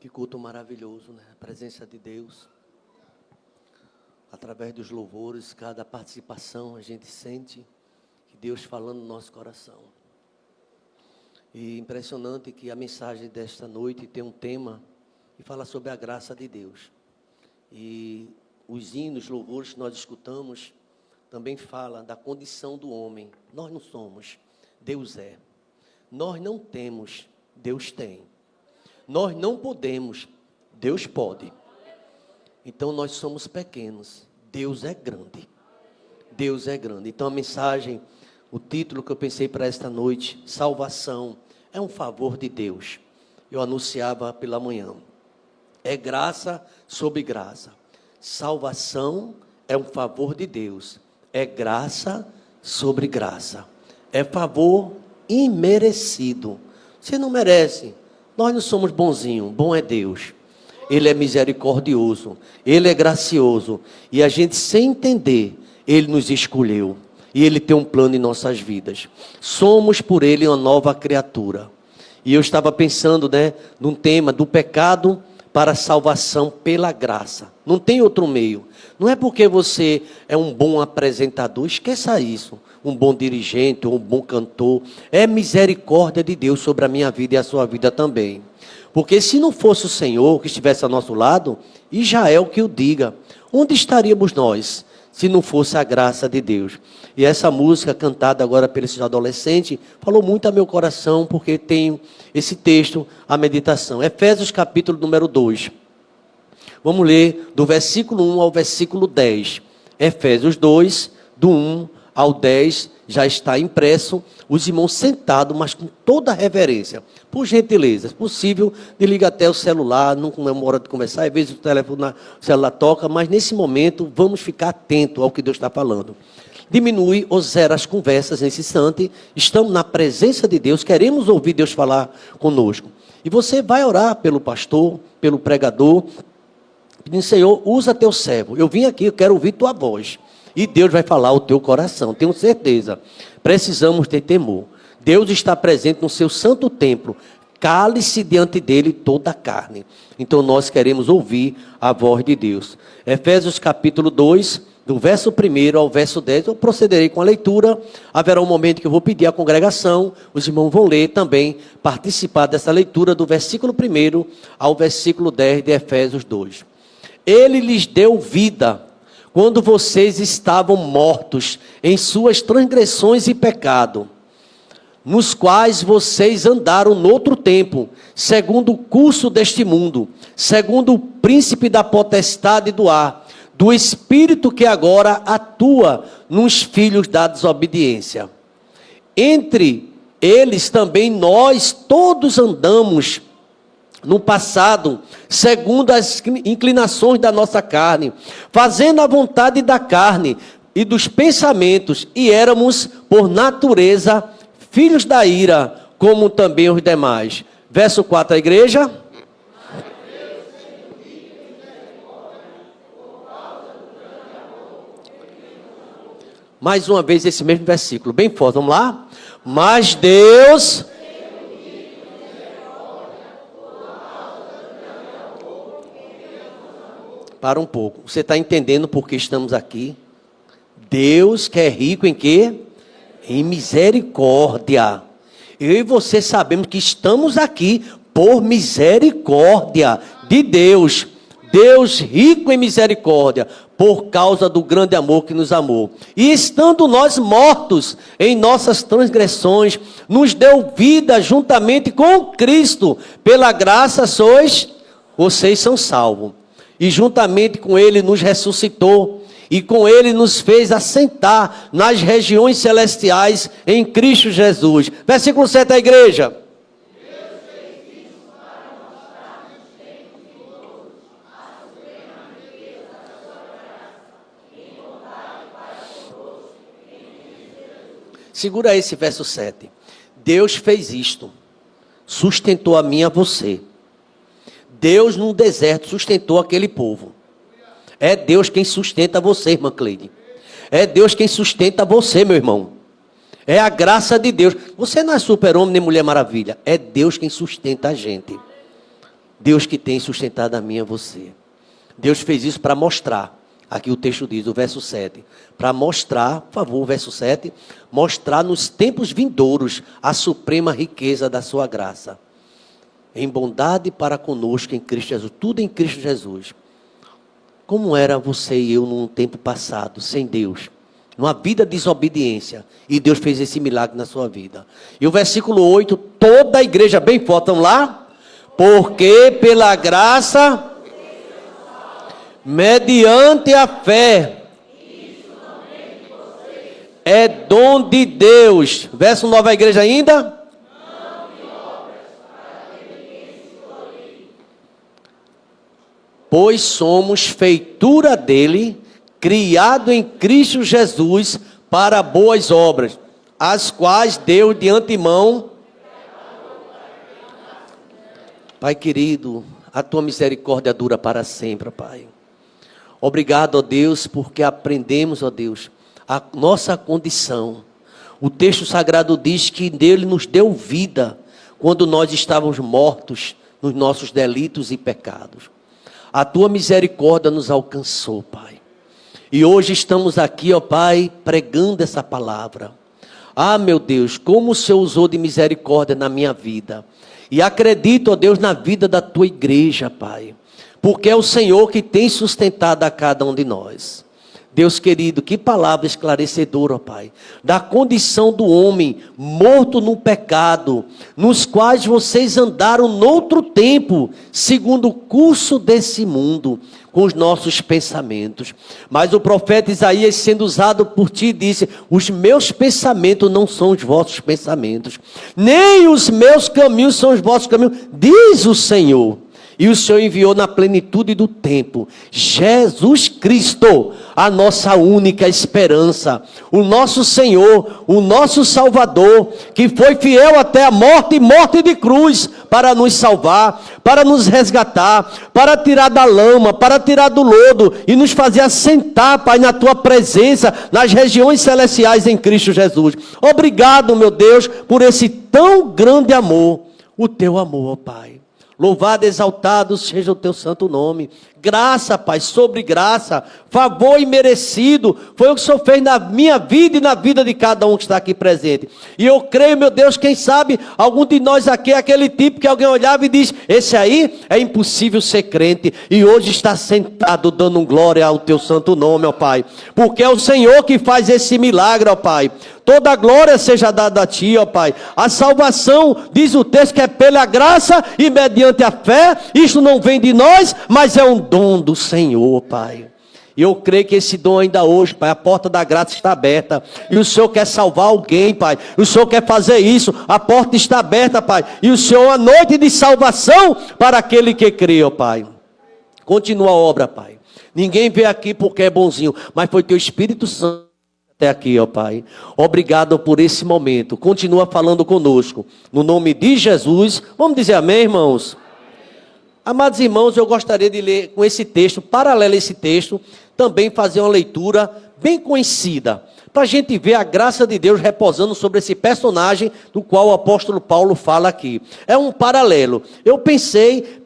Que culto maravilhoso, né? A presença de Deus. Através dos louvores, cada participação, a gente sente que Deus falando no nosso coração. E impressionante que a mensagem desta noite tem um tema que fala sobre a graça de Deus. E os hinos, louvores que nós escutamos, também fala da condição do homem. Nós não somos, Deus é. Nós não temos, Deus tem. Nós não podemos, Deus pode. Então nós somos pequenos, Deus é grande. Deus é grande. Então a mensagem, o título que eu pensei para esta noite, salvação, é um favor de Deus. Eu anunciava pela manhã. É graça sobre graça. Salvação é um favor de Deus. É graça sobre graça. É favor imerecido. Você não merece. Nós não somos bonzinhos, bom é Deus. Ele é misericordioso, Ele é gracioso. E a gente, sem entender, Ele nos escolheu. E Ele tem um plano em nossas vidas. Somos por Ele uma nova criatura. E eu estava pensando, num tema do pecado para a salvação pela graça. Não tem outro meio. Não é porque você é um bom apresentador, esqueça isso. Um bom dirigente, ou um bom cantor. É misericórdia de Deus sobre a minha vida e a sua vida também. Porque se não fosse o Senhor que estivesse ao nosso lado, Israel que o diga, onde estaríamos nós, se não fosse a graça de Deus? E essa música cantada agora por esse adolescente, falou muito ao meu coração, porque tem esse texto, a meditação. Efésios capítulo número 2. Vamos ler do versículo 1 ao versículo 10. Efésios 2, do 1 ao 10, já está impresso, os irmãos sentados, mas com toda a reverência. Por gentileza, se possível, desliga até o celular, não é uma hora de começar, às vezes o celular toca, mas nesse momento vamos ficar atentos ao que Deus está falando. Diminui ou zera as conversas nesse instante, estamos na presença de Deus, queremos ouvir Deus falar conosco. E você vai orar pelo pastor, pelo pregador, pedindo, Senhor, usa teu servo, eu vim aqui, eu quero ouvir tua voz. E Deus vai falar ao teu coração, tenho certeza. Precisamos ter temor. Deus está presente no seu santo templo. Cale-se diante dele toda a carne. Então nós queremos ouvir a voz de Deus. Efésios capítulo 2, do verso 1 ao verso 10. Eu procederei com a leitura. Haverá um momento que eu vou pedir à congregação. Os irmãos vão ler também, participar dessa leitura do versículo 1 ao versículo 10 de Efésios 2. Ele lhes deu vida quando vocês estavam mortos em suas transgressões e pecado, nos quais vocês andaram noutro tempo, segundo o curso deste mundo, segundo o príncipe da potestade do ar, do espírito que agora atua nos filhos da desobediência. Entre eles também nós todos andamos no passado, segundo as inclinações da nossa carne, fazendo a vontade da carne e dos pensamentos, e éramos, por natureza, filhos da ira, como também os demais. Verso 4, a igreja. Mais uma vez esse mesmo versículo, bem forte, vamos lá? Mas Deus... Para um pouco. Você está entendendo por que estamos aqui? Deus que é rico em quê? Em misericórdia. Eu e você sabemos que estamos aqui por misericórdia de Deus. Deus rico em misericórdia, por causa do grande amor que nos amou. E estando nós mortos em nossas transgressões, nos deu vida juntamente com Cristo. Pela graça vocês são salvos. E juntamente com Ele nos ressuscitou, e com Ele nos fez assentar nas regiões celestiais em Cristo Jesus. Versículo 7, a igreja. Deus fez isso para mostrar-nos a suprema riqueza da sua graça, em bondade para conosco, em Cristo Jesus. Segura esse verso 7. Deus fez isto, sustentou a mim e a você. Deus no deserto sustentou aquele povo. É Deus quem sustenta você, irmã Cleide. É Deus quem sustenta você, meu irmão. É a graça de Deus. Você não é super-homem nem mulher maravilha. É Deus quem sustenta a gente. Deus que tem sustentado a mim e a você. Deus fez isso para mostrar. Aqui o texto diz, o verso 7. Para mostrar, por favor, o verso 7. Mostrar nos tempos vindouros a suprema riqueza da sua graça. Em bondade para conosco em Cristo Jesus. Tudo em Cristo Jesus. Como era você e eu num tempo passado, sem Deus? Numa vida de desobediência. E Deus fez esse milagre na sua vida. E o versículo 8, toda a igreja bem forte, vamos lá? Porque pela graça, mediante a fé, é dom de Deus. Verso 9, a igreja ainda? Pois somos feitura dele, criado em Cristo Jesus para boas obras, as quais Deus de antemão. Pai querido, a tua misericórdia dura para sempre, Pai. Obrigado, ó Deus, porque aprendemos, ó Deus, a nossa condição. O texto sagrado diz que nele nos deu vida, quando nós estávamos mortos nos nossos delitos e pecados. A tua misericórdia nos alcançou, Pai. E hoje estamos aqui, ó Pai, pregando essa palavra. Ah, meu Deus, como o Senhor usou de misericórdia na minha vida. E acredito, ó Deus, na vida da tua igreja, Pai. Porque é o Senhor que tem sustentado a cada um de nós. Deus querido, que palavra esclarecedora, ó Pai. Da condição do homem morto no pecado, nos quais vocês andaram noutro tempo, segundo o curso desse mundo, com os nossos pensamentos. Mas o profeta Isaías, sendo usado por ti, disse, os meus pensamentos não são os vossos pensamentos, nem os meus caminhos são os vossos caminhos, diz o Senhor. E o Senhor enviou na plenitude do tempo, Jesus Cristo, a nossa única esperança, o nosso Senhor, o nosso Salvador, que foi fiel até a morte e morte de cruz, para nos salvar, para nos resgatar, para tirar da lama, para tirar do lodo, e nos fazer assentar, Pai, na tua presença, nas regiões celestiais em Cristo Jesus. Obrigado, meu Deus, por esse tão grande amor, o teu amor, ó Pai. Louvado, exaltado seja o teu santo nome. Graça, Pai, sobre graça, favor imerecido, foi o que o Senhor fez na minha vida e na vida de cada um que está aqui presente. E eu creio, meu Deus, quem sabe, algum de nós aqui é aquele tipo que alguém olhava e diz, esse aí é impossível ser crente, e hoje está sentado dando glória ao teu santo nome, ó Pai, porque é o Senhor que faz esse milagre, ó Pai. Toda a glória seja dada a ti, ó Pai. A salvação, diz o texto, que é pela graça e mediante a fé. Isto não vem de nós, mas é um dom do Senhor, Pai. E eu creio que esse dom ainda hoje, Pai, a porta da graça está aberta. E o Senhor quer salvar alguém, Pai. O Senhor quer fazer isso. A porta está aberta, Pai. E o Senhor, a noite de salvação para aquele que crê, ó Pai. Continua a obra, Pai. Ninguém veio aqui porque é bonzinho, mas foi teu Espírito Santo até aqui, ó Pai. Obrigado por esse momento. Continua falando conosco. No nome de Jesus. Vamos dizer amém, irmãos? Amados irmãos, eu gostaria de ler com esse texto, paralelo a esse texto, também fazer uma leitura bem conhecida, para a gente ver a graça de Deus reposando sobre esse personagem do qual o apóstolo Paulo fala aqui. É um paralelo. Eu pensei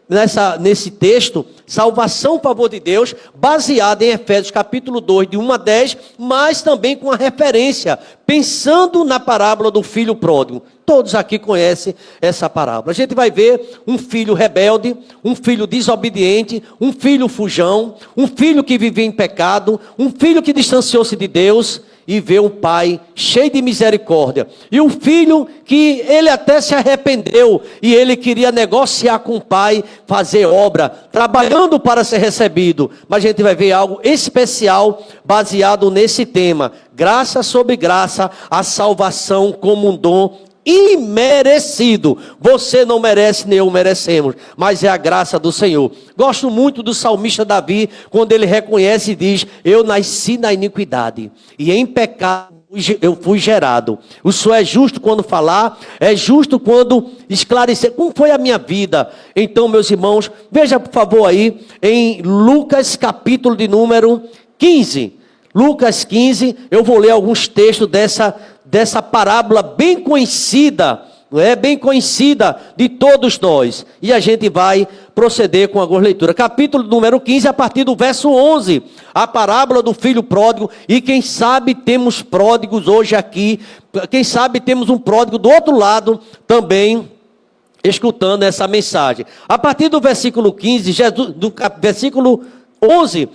nesse texto, salvação, favor de Deus, baseado em Efésios capítulo 2, de 1 a 10, mas também com a referência, pensando na parábola do filho pródigo. Todos aqui conhecem essa parábola. A gente vai ver um filho rebelde, um filho desobediente, um filho fujão, um filho que vivia em pecado, um filho que distanciou-se de Deus, e vê um pai cheio de misericórdia. E um filho que ele até se arrependeu, e ele queria negociar com o pai, fazer obra, trabalhando para ser recebido. Mas a gente vai ver algo especial, baseado nesse tema. Graça sobre graça, a salvação como um dom imerecido. Você não merece, nem eu merecemos, mas é a graça do Senhor. Gosto muito do salmista Davi, quando ele reconhece e diz, eu nasci na iniquidade, e em pecado eu fui gerado. O Senhor é justo quando falar, é justo quando esclarecer. Como foi a minha vida? Então, meus irmãos, veja por favor aí, em Lucas capítulo de número 15. Lucas 15, eu vou ler alguns textos dessa parábola bem conhecida não é? Bem conhecida de todos nós. E a gente vai proceder com algumas leituras. Capítulo número 15, a partir do verso 11. A parábola do filho pródigo. E quem sabe temos pródigos hoje aqui. Quem sabe temos um pródigo do outro lado também, escutando essa mensagem. A partir do versículo 15, versículo 11,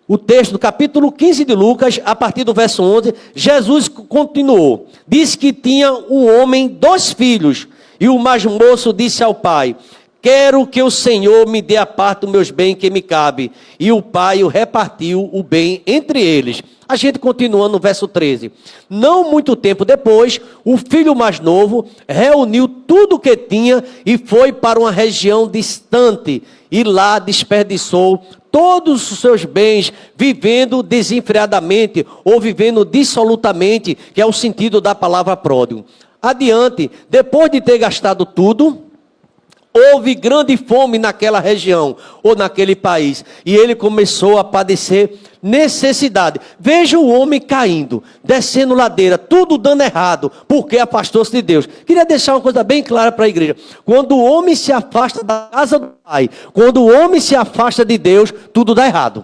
o texto do capítulo 15 de Lucas, a partir do verso 11, Jesus continuou. Diz que tinha um homem 2 filhos, e o mais moço disse ao pai: quero que o Senhor me dê a parte dos meus bens que me cabe. E o pai o repartiu o bem entre eles. A gente continua no verso 13. Não muito tempo depois, o filho mais novo reuniu tudo o que tinha e foi para uma região distante. E lá desperdiçou todos os seus bens, vivendo desenfreadamente ou vivendo dissolutamente, que é o sentido da palavra pródigo. Adiante, depois de ter gastado tudo, houve grande fome naquela região ou naquele país, e ele começou a padecer necessidade. Veja o homem caindo, descendo ladeira, tudo dando errado, porque afastou-se de Deus. Queria deixar uma coisa bem clara para a igreja: quando o homem se afasta da casa do Pai, quando o homem se afasta de Deus, tudo dá errado.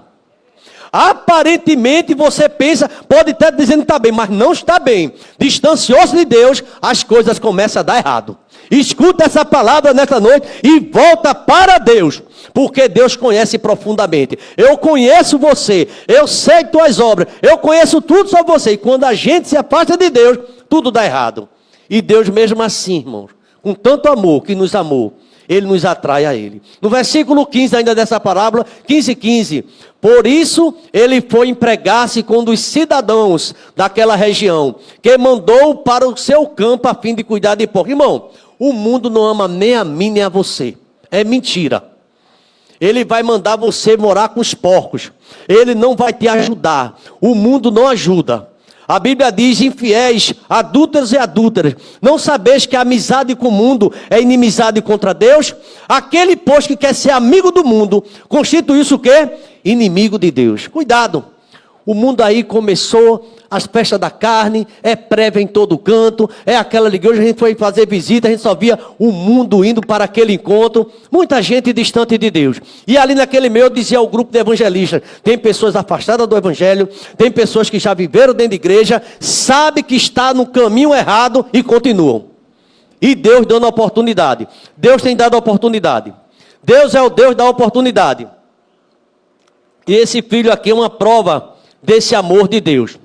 Aparentemente você pensa, pode estar dizendo que está bem, mas não está bem. Distanciou-se de Deus, as coisas começam a dar errado. Escuta essa palavra nessa noite e volta para Deus, porque Deus conhece profundamente. Eu conheço você, eu sei tuas obras, eu conheço tudo sobre você. E quando a gente se afasta de Deus, tudo dá errado. E Deus mesmo assim, irmãos, com tanto amor que nos amou, Ele nos atrai a Ele. No versículo 15 ainda dessa parábola, 15. Por isso ele foi empregar-se com um dos cidadãos daquela região, que mandou para o seu campo a fim de cuidar de porcos. Irmão, o mundo não ama nem a mim nem a você. É mentira. Ele vai mandar você morar com os porcos. Ele não vai te ajudar. O mundo não ajuda. A Bíblia diz: infiéis, adúlteros e adúlteras, não sabeis que a amizade com o mundo é inimizade contra Deus? Aquele, pois, que quer ser amigo do mundo, constitui isso o quê? Inimigo de Deus. Cuidado. O mundo aí começou, as festas da carne, é prévia em todo canto, é aquela liga. Hoje a gente foi fazer visita, a gente só via o mundo indo para aquele encontro, muita gente distante de Deus. E ali naquele meio eu dizia ao grupo de evangelistas: tem pessoas afastadas do evangelho, tem pessoas que já viveram dentro de igreja, sabe que está no caminho errado e continuam. E Deus dando oportunidade. Deus tem dado oportunidade. Deus é o Deus da oportunidade. E esse filho aqui é uma prova desse amor de Deus.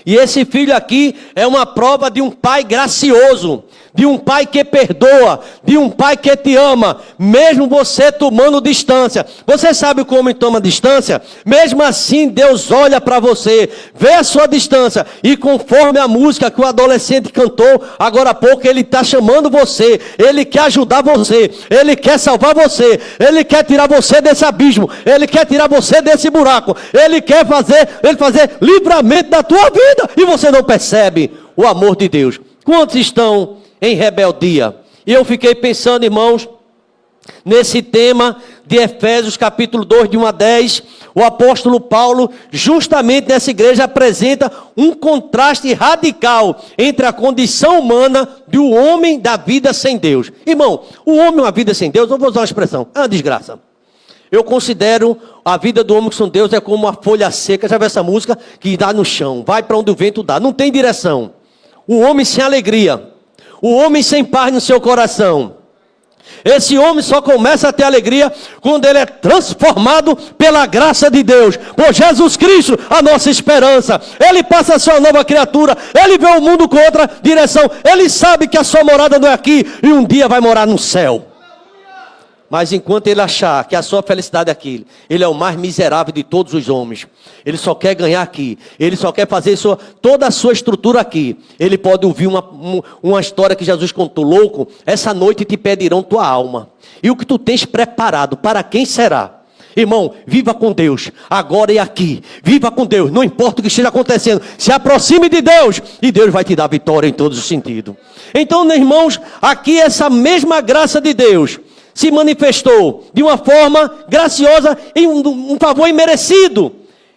E esse filho aqui é uma prova de um pai gracioso, de um pai que perdoa, de um pai que te ama, mesmo você tomando distância. Você sabe como toma distância? Mesmo assim Deus olha para você, vê a sua distância, e conforme a música que o adolescente cantou agora há pouco, ele está chamando você, ele quer ajudar você, ele quer salvar você, ele quer tirar você desse abismo, ele quer tirar você desse buraco, ele quer fazer livramento da tua vida, e você não percebe o amor de Deus. Quantos estão em rebeldia? E eu fiquei pensando, irmãos, nesse tema de Efésios capítulo 2, de 1 a 10, o apóstolo Paulo, justamente nessa igreja, apresenta um contraste radical entre a condição humana do homem da vida sem Deus. Irmão, o homem uma vida sem Deus, eu vou usar uma expressão, é uma desgraça. Eu considero a vida do homem sem Deus é como uma folha seca. Já viu essa música? Que dá no chão, vai para onde o vento dá, não tem direção. O homem sem alegria, o homem sem paz no seu coração. Esse homem só começa a ter alegria quando ele é transformado pela graça de Deus, por Jesus Cristo, a nossa esperança. Ele passa a ser uma nova criatura, ele vê o mundo com outra direção, ele sabe que a sua morada não é aqui e um dia vai morar no céu. Mas enquanto ele achar que a sua felicidade é aquilo, ele é o mais miserável de todos os homens. Ele só quer ganhar aqui. Ele só quer fazer toda a sua estrutura aqui. Ele pode ouvir uma história que Jesus contou: louco, essa noite te pedirão tua alma. E o que tu tens preparado, para quem será? Irmão, viva com Deus, agora e aqui. Viva com Deus, não importa o que esteja acontecendo. Se aproxime de Deus, e Deus vai te dar vitória em todos os sentidos. Então, irmãos, aqui essa mesma graça de Deus se manifestou de uma forma graciosa em um favor imerecido.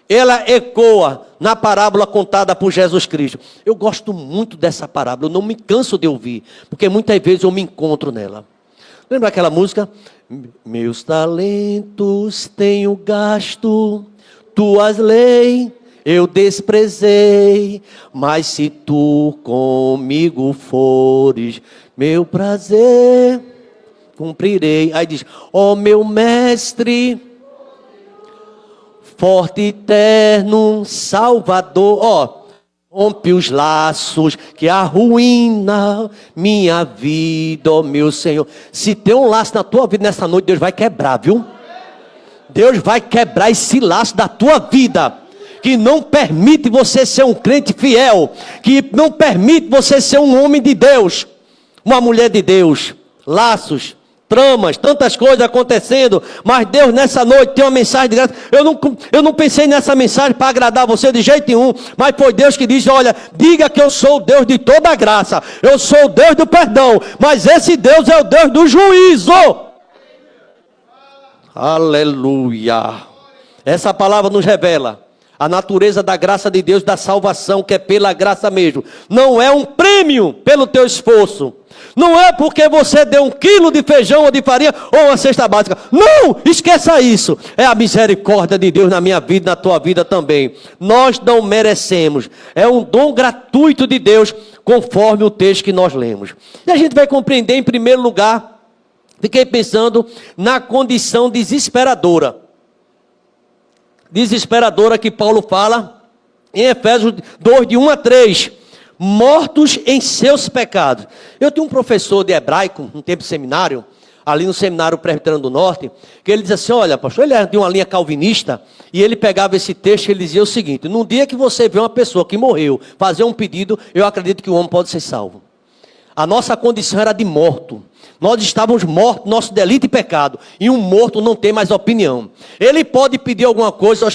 ela ecoa na parábola contada por Jesus Cristo. Eu gosto muito dessa parábola, eu não me canso de ouvir, porque muitas vezes eu me encontro nela. Lembra aquela música? Meus talentos tenho gasto, tuas leis eu desprezei, mas se tu comigo fores, meu prazer cumprirei. Aí diz, ó meu mestre, forte e eterno Salvador, ó, rompe os laços que arruína minha vida, ó meu Senhor. Se tem um laço na tua vida nessa noite, Deus vai quebrar, viu? Deus vai quebrar esse laço da tua vida, que não permite você ser um crente fiel, que não permite você ser um homem de Deus, uma mulher de Deus. Laços, tramas, tantas coisas acontecendo, mas Deus nessa noite tem uma mensagem de graça. Eu não pensei nessa mensagem para agradar você de jeito nenhum, mas foi Deus que disse, olha, diga que eu sou o Deus de toda a graça, eu sou o Deus do perdão, mas esse Deus é o Deus do juízo. Aleluia. Essa palavra nos revela a natureza da graça de Deus, da salvação, que é pela graça mesmo. Não é um prêmio pelo teu esforço. Não é porque você deu 1 quilo de feijão ou de farinha ou uma cesta básica. Não, esqueça isso. É a misericórdia de Deus na minha vida, na tua vida também. Nós não merecemos. É um dom gratuito de Deus, conforme o texto que nós lemos. E a gente vai compreender, em primeiro lugar, fiquei pensando na condição desesperadora. Desesperadora que Paulo fala em Efésios 2, de 1 a 3. Mortos em seus pecados. Eu tinha um professor de hebraico, um tempo de seminário, ali no Seminário Presbiteriano do Norte, que ele dizia assim, olha pastor, ele era de uma linha calvinista, e ele pegava esse texto e ele dizia o seguinte, num dia que você vê uma pessoa que morreu, fazer um pedido, eu acredito que o homem pode ser salvo. A nossa condição era de morto. Nós estávamos mortos, nosso delito e pecado. E um morto não tem mais opinião. Ele pode pedir alguma coisa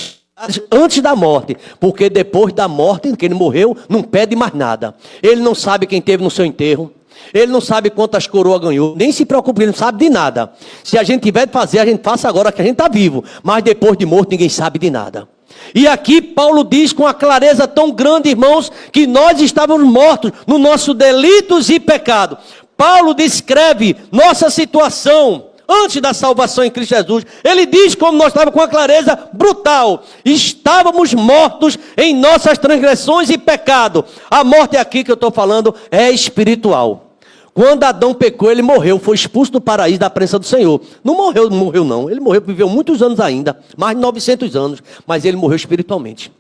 antes da morte, porque depois da morte, que ele morreu, não pede mais nada. Ele não sabe quem teve no seu enterro. Ele não sabe quantas coroas ganhou. Nem se preocupe, ele não sabe de nada. Se a gente tiver de fazer, a gente faça agora que a gente está vivo. Mas depois de morto, ninguém sabe de nada. E aqui Paulo diz com uma clareza tão grande, irmãos, que nós estávamos mortos nos nossos delitos e pecados. Paulo descreve nossa situação antes da salvação em Cristo Jesus. Ele diz como nós estávamos com uma clareza brutal. Estávamos mortos em nossas transgressões e pecado. A morte aqui que eu estou falando é espiritual. Quando Adão pecou, ele morreu, foi expulso do paraíso, da presença do Senhor. Não morreu não. Ele morreu, viveu muitos anos ainda, mais de 900 anos, mas ele morreu espiritualmente.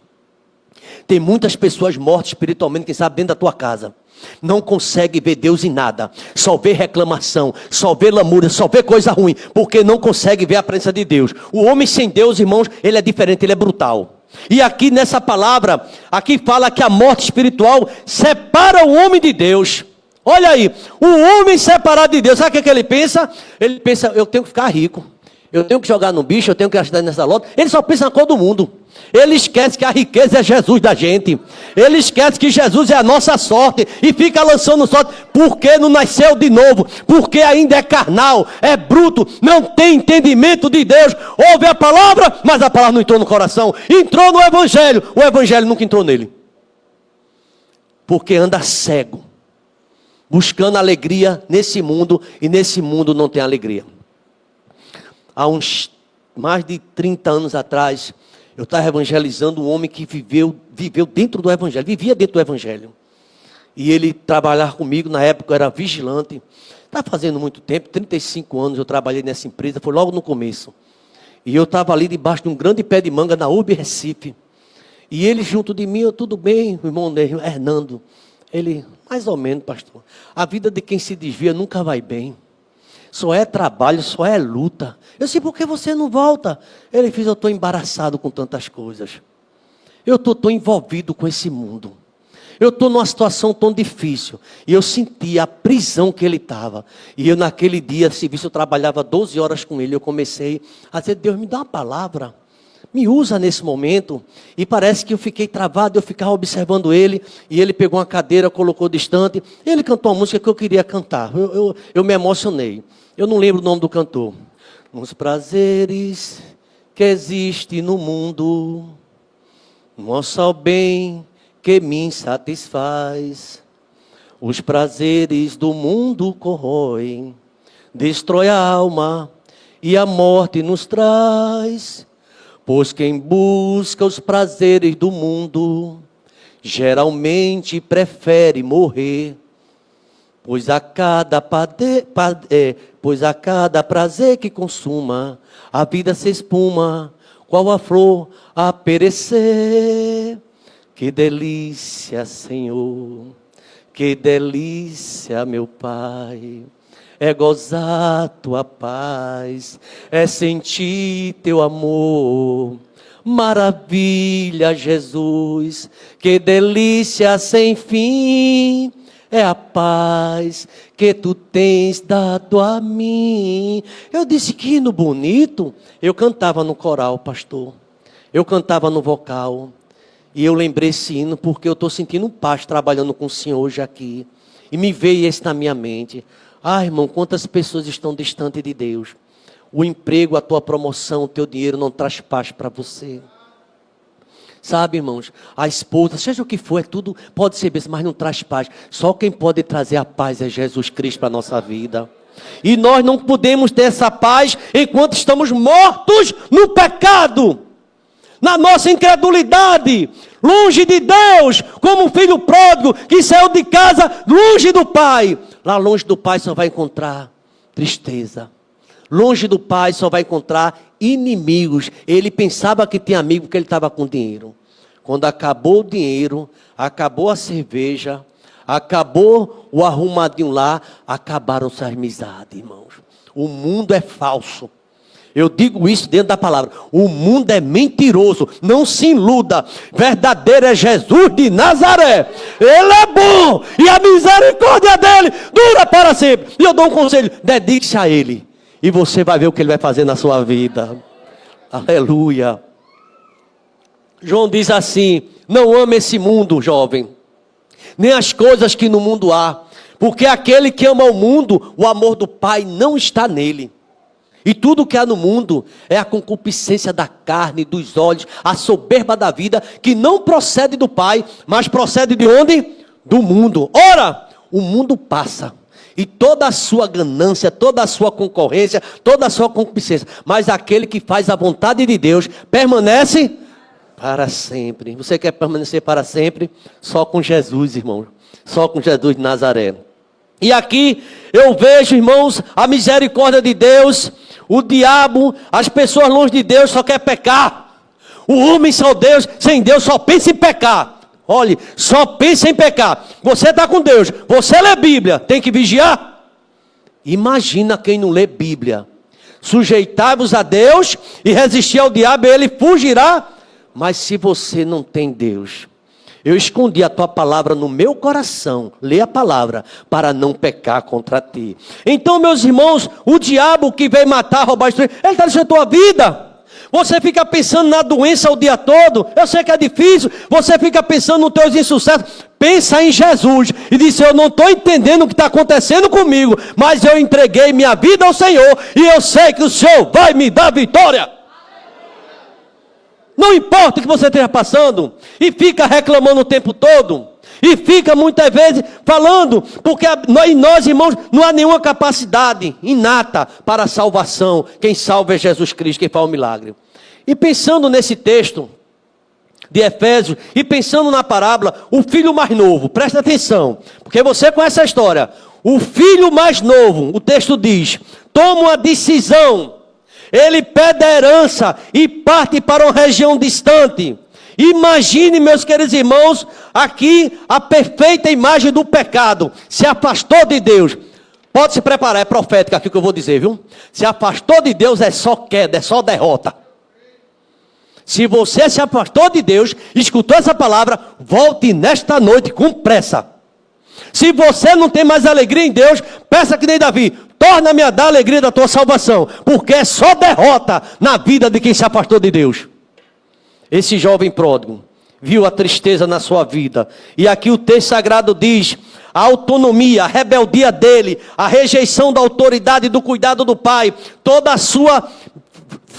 Tem muitas pessoas mortas espiritualmente, quem sabe dentro da tua casa. Não consegue ver Deus em nada. Só vê reclamação, só vê lamúria, só vê coisa ruim, porque não consegue ver a presença de Deus. O homem sem Deus, irmãos, ele é diferente, ele é brutal. E aqui nessa palavra, aqui fala que a morte espiritual separa o homem de Deus. Olha aí, o homem separado de Deus, sabe o que ele pensa? Ele pensa, eu tenho que ficar rico, eu tenho que jogar no bicho, eu tenho que gastar nessa lote. Ele só pensa na cor do mundo. Ele esquece que a riqueza é Jesus da gente. Ele esquece que Jesus é a nossa sorte e fica lançando sorte porque não nasceu de novo, porque ainda é carnal, é bruto, não tem entendimento de Deus. Ouve a palavra, mas a palavra não entrou no coração. Entrou no evangelho, o evangelho nunca entrou nele. Porque anda cego, buscando alegria nesse mundo, e nesse mundo não tem alegria. Há uns mais de 30 anos atrás, eu estava evangelizando um homem que viveu dentro do evangelho, vivia dentro do evangelho. E ele trabalhava comigo, na época eu era vigilante. Está fazendo muito tempo, 35 anos eu trabalhei nessa empresa, foi logo no começo. E eu estava ali debaixo de um grande pé de manga na UB Recife. E ele junto de mim, tudo bem, o irmão Hernando. Ele, mais ou menos, pastor, a vida de quem se desvia nunca vai bem. Só é trabalho, só é luta. Eu disse, por que você não volta? Ele fez, eu estou embaraçado com tantas coisas. Eu estou tão envolvido com esse mundo. Eu estou numa situação tão difícil. E eu senti a prisão que ele estava. E eu naquele dia, serviço, eu trabalhava 12 horas com ele. Eu comecei a dizer, Deus, me dá uma palavra. Me usa nesse momento. E parece que eu fiquei travado, eu ficava observando ele. E ele pegou uma cadeira, colocou distante. Ele cantou uma música que eu queria cantar. Eu me emocionei. Eu não lembro o nome do cantor. Nos prazeres que existem no mundo, mostra o bem que me satisfaz. Os prazeres do mundo corroem, destrói a alma e a morte nos traz. Pois quem busca os prazeres do mundo, geralmente prefere morrer. Pois a cada prazer que consuma, a vida se espuma, qual a flor a perecer. Que delícia, Senhor, que delícia, meu Pai, é gozar tua paz, é sentir teu amor. Maravilha, Jesus, que delícia sem fim, é a paz que tu tens dado a mim. Eu disse que hino bonito. Eu cantava no coral, pastor. Eu cantava no vocal. E eu lembrei esse hino porque eu estou sentindo paz trabalhando com o Senhor hoje aqui. E me veio esse na minha mente. Ah, irmão, quantas pessoas estão distantes de Deus. O emprego, a tua promoção, o teu dinheiro não traz paz para você. Sabe, irmãos, a esposa, seja o que for, tudo pode ser bênção, mas não traz paz. Só quem pode trazer a paz é Jesus Cristo para a nossa vida. E nós não podemos ter essa paz enquanto estamos mortos no pecado, na nossa incredulidade, longe de Deus, como um filho pródigo que saiu de casa longe do Pai. Lá longe do Pai só vai encontrar tristeza. Longe do Pai só vai encontrar inimigos. Ele pensava que tinha amigo porque ele estava com dinheiro. Quando acabou o dinheiro, acabou a cerveja, acabou o arrumadinho lá, acabaram-se as amizades, irmãos. O mundo é falso. Eu digo isso dentro da palavra. O mundo é mentiroso. Não se iluda. Verdadeiro é Jesus de Nazaré. Ele é bom. E a misericórdia dele dura para sempre. E eu dou um conselho. Dedique-se a ele. E você vai ver o que ele vai fazer na sua vida. Aleluia. João diz assim: não ame esse mundo, jovem, nem as coisas que no mundo há. Porque aquele que ama o mundo, o amor do Pai não está nele. E tudo que há no mundo é a concupiscência da carne, dos olhos, a soberba da vida, que não procede do Pai, mas procede de onde? Do mundo. Ora, o mundo passa. E toda a sua ganância, toda a sua concorrência, toda a sua concupiscência. Mas aquele que faz a vontade de Deus, permanece para sempre. Você quer permanecer para sempre? Só com Jesus, irmão. Só com Jesus de Nazaré. E aqui eu vejo, irmãos, a misericórdia de Deus. O diabo, as pessoas longe de Deus só quer pecar. O homem sem Deus só pensa em pecar. Olhe, só pensa em pecar. Você está com Deus, você lê Bíblia, tem que vigiar. Imagina quem não lê Bíblia. Sujeitai-vos a Deus e resistir ao diabo, e ele fugirá. Mas se você não tem Deus, eu escondi a tua palavra no meu coração. Lê a palavra para não pecar contra ti. Então, meus irmãos, o diabo que veio matar, roubar, destruir, ele está deixando a tua vida. Você fica pensando na doença o dia todo. Eu sei que é difícil. Você fica pensando nos teus insucessos. Pensa em Jesus. E diz: eu não estou entendendo o que está acontecendo comigo, mas eu entreguei minha vida ao Senhor. E eu sei que o Senhor vai me dar vitória. Não importa o que você esteja passando. E fica reclamando o tempo todo. E fica muitas vezes falando. Porque nós, irmãos, não há nenhuma capacidade inata para a salvação. Quem salva é Jesus Cristo, quem faz o milagre. E pensando nesse texto de Efésios, e pensando na parábola, o filho mais novo, presta atenção, porque você conhece a história. O filho mais novo, o texto diz, toma uma decisão, ele pede a herança e parte para uma região distante. Imagine, meus queridos irmãos, aqui a perfeita imagem do pecado. Se afastou de Deus. Pode se preparar, é profética aqui que eu vou dizer, viu? Se afastou de Deus é só queda, é só derrota. Se você se afastou de Deus, escutou essa palavra, volte nesta noite com pressa. Se você não tem mais alegria em Deus, peça que nem Davi, torna-me a dar a alegria da tua salvação, porque é só derrota na vida de quem se afastou de Deus. Esse jovem pródigo viu a tristeza na sua vida, e aqui o texto sagrado diz, a autonomia, a rebeldia dele, a rejeição da autoridade e do cuidado do pai, toda a sua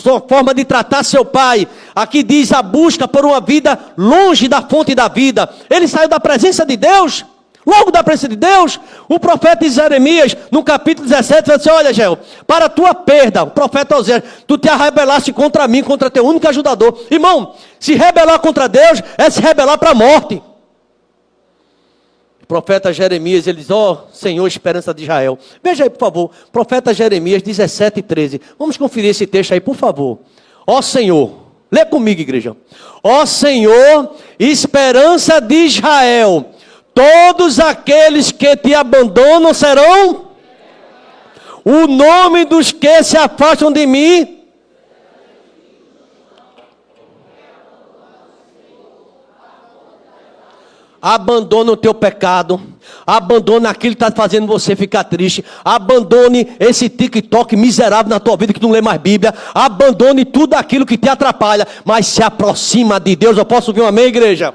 sua forma de tratar seu pai. Aqui diz a busca por uma vida longe da fonte da vida. Ele saiu da presença de Deus. Logo da presença de Deus, o profeta Jeremias, no capítulo 17, vai dizer: olha, Gel, para a tua perda, o profeta Oséias, tu te rebelaste contra mim, contra teu único ajudador. Irmão, se rebelar contra Deus é se rebelar para a morte. O profeta Jeremias, ele diz: ó Senhor, esperança de Israel. Veja aí, por favor, profeta Jeremias 17, 13. Vamos conferir esse texto aí, por favor. Ó Senhor, lê comigo, igreja. Ó Senhor, esperança de Israel, todos aqueles que te abandonam serão o nome dos que se afastam de mim. Abandone o teu pecado, abandone aquilo que está fazendo você ficar triste, abandone esse TikTok miserável na tua vida que não lê mais Bíblia, abandone tudo aquilo que te atrapalha, mas se aproxima de Deus. Eu posso ouvir um amém, igreja?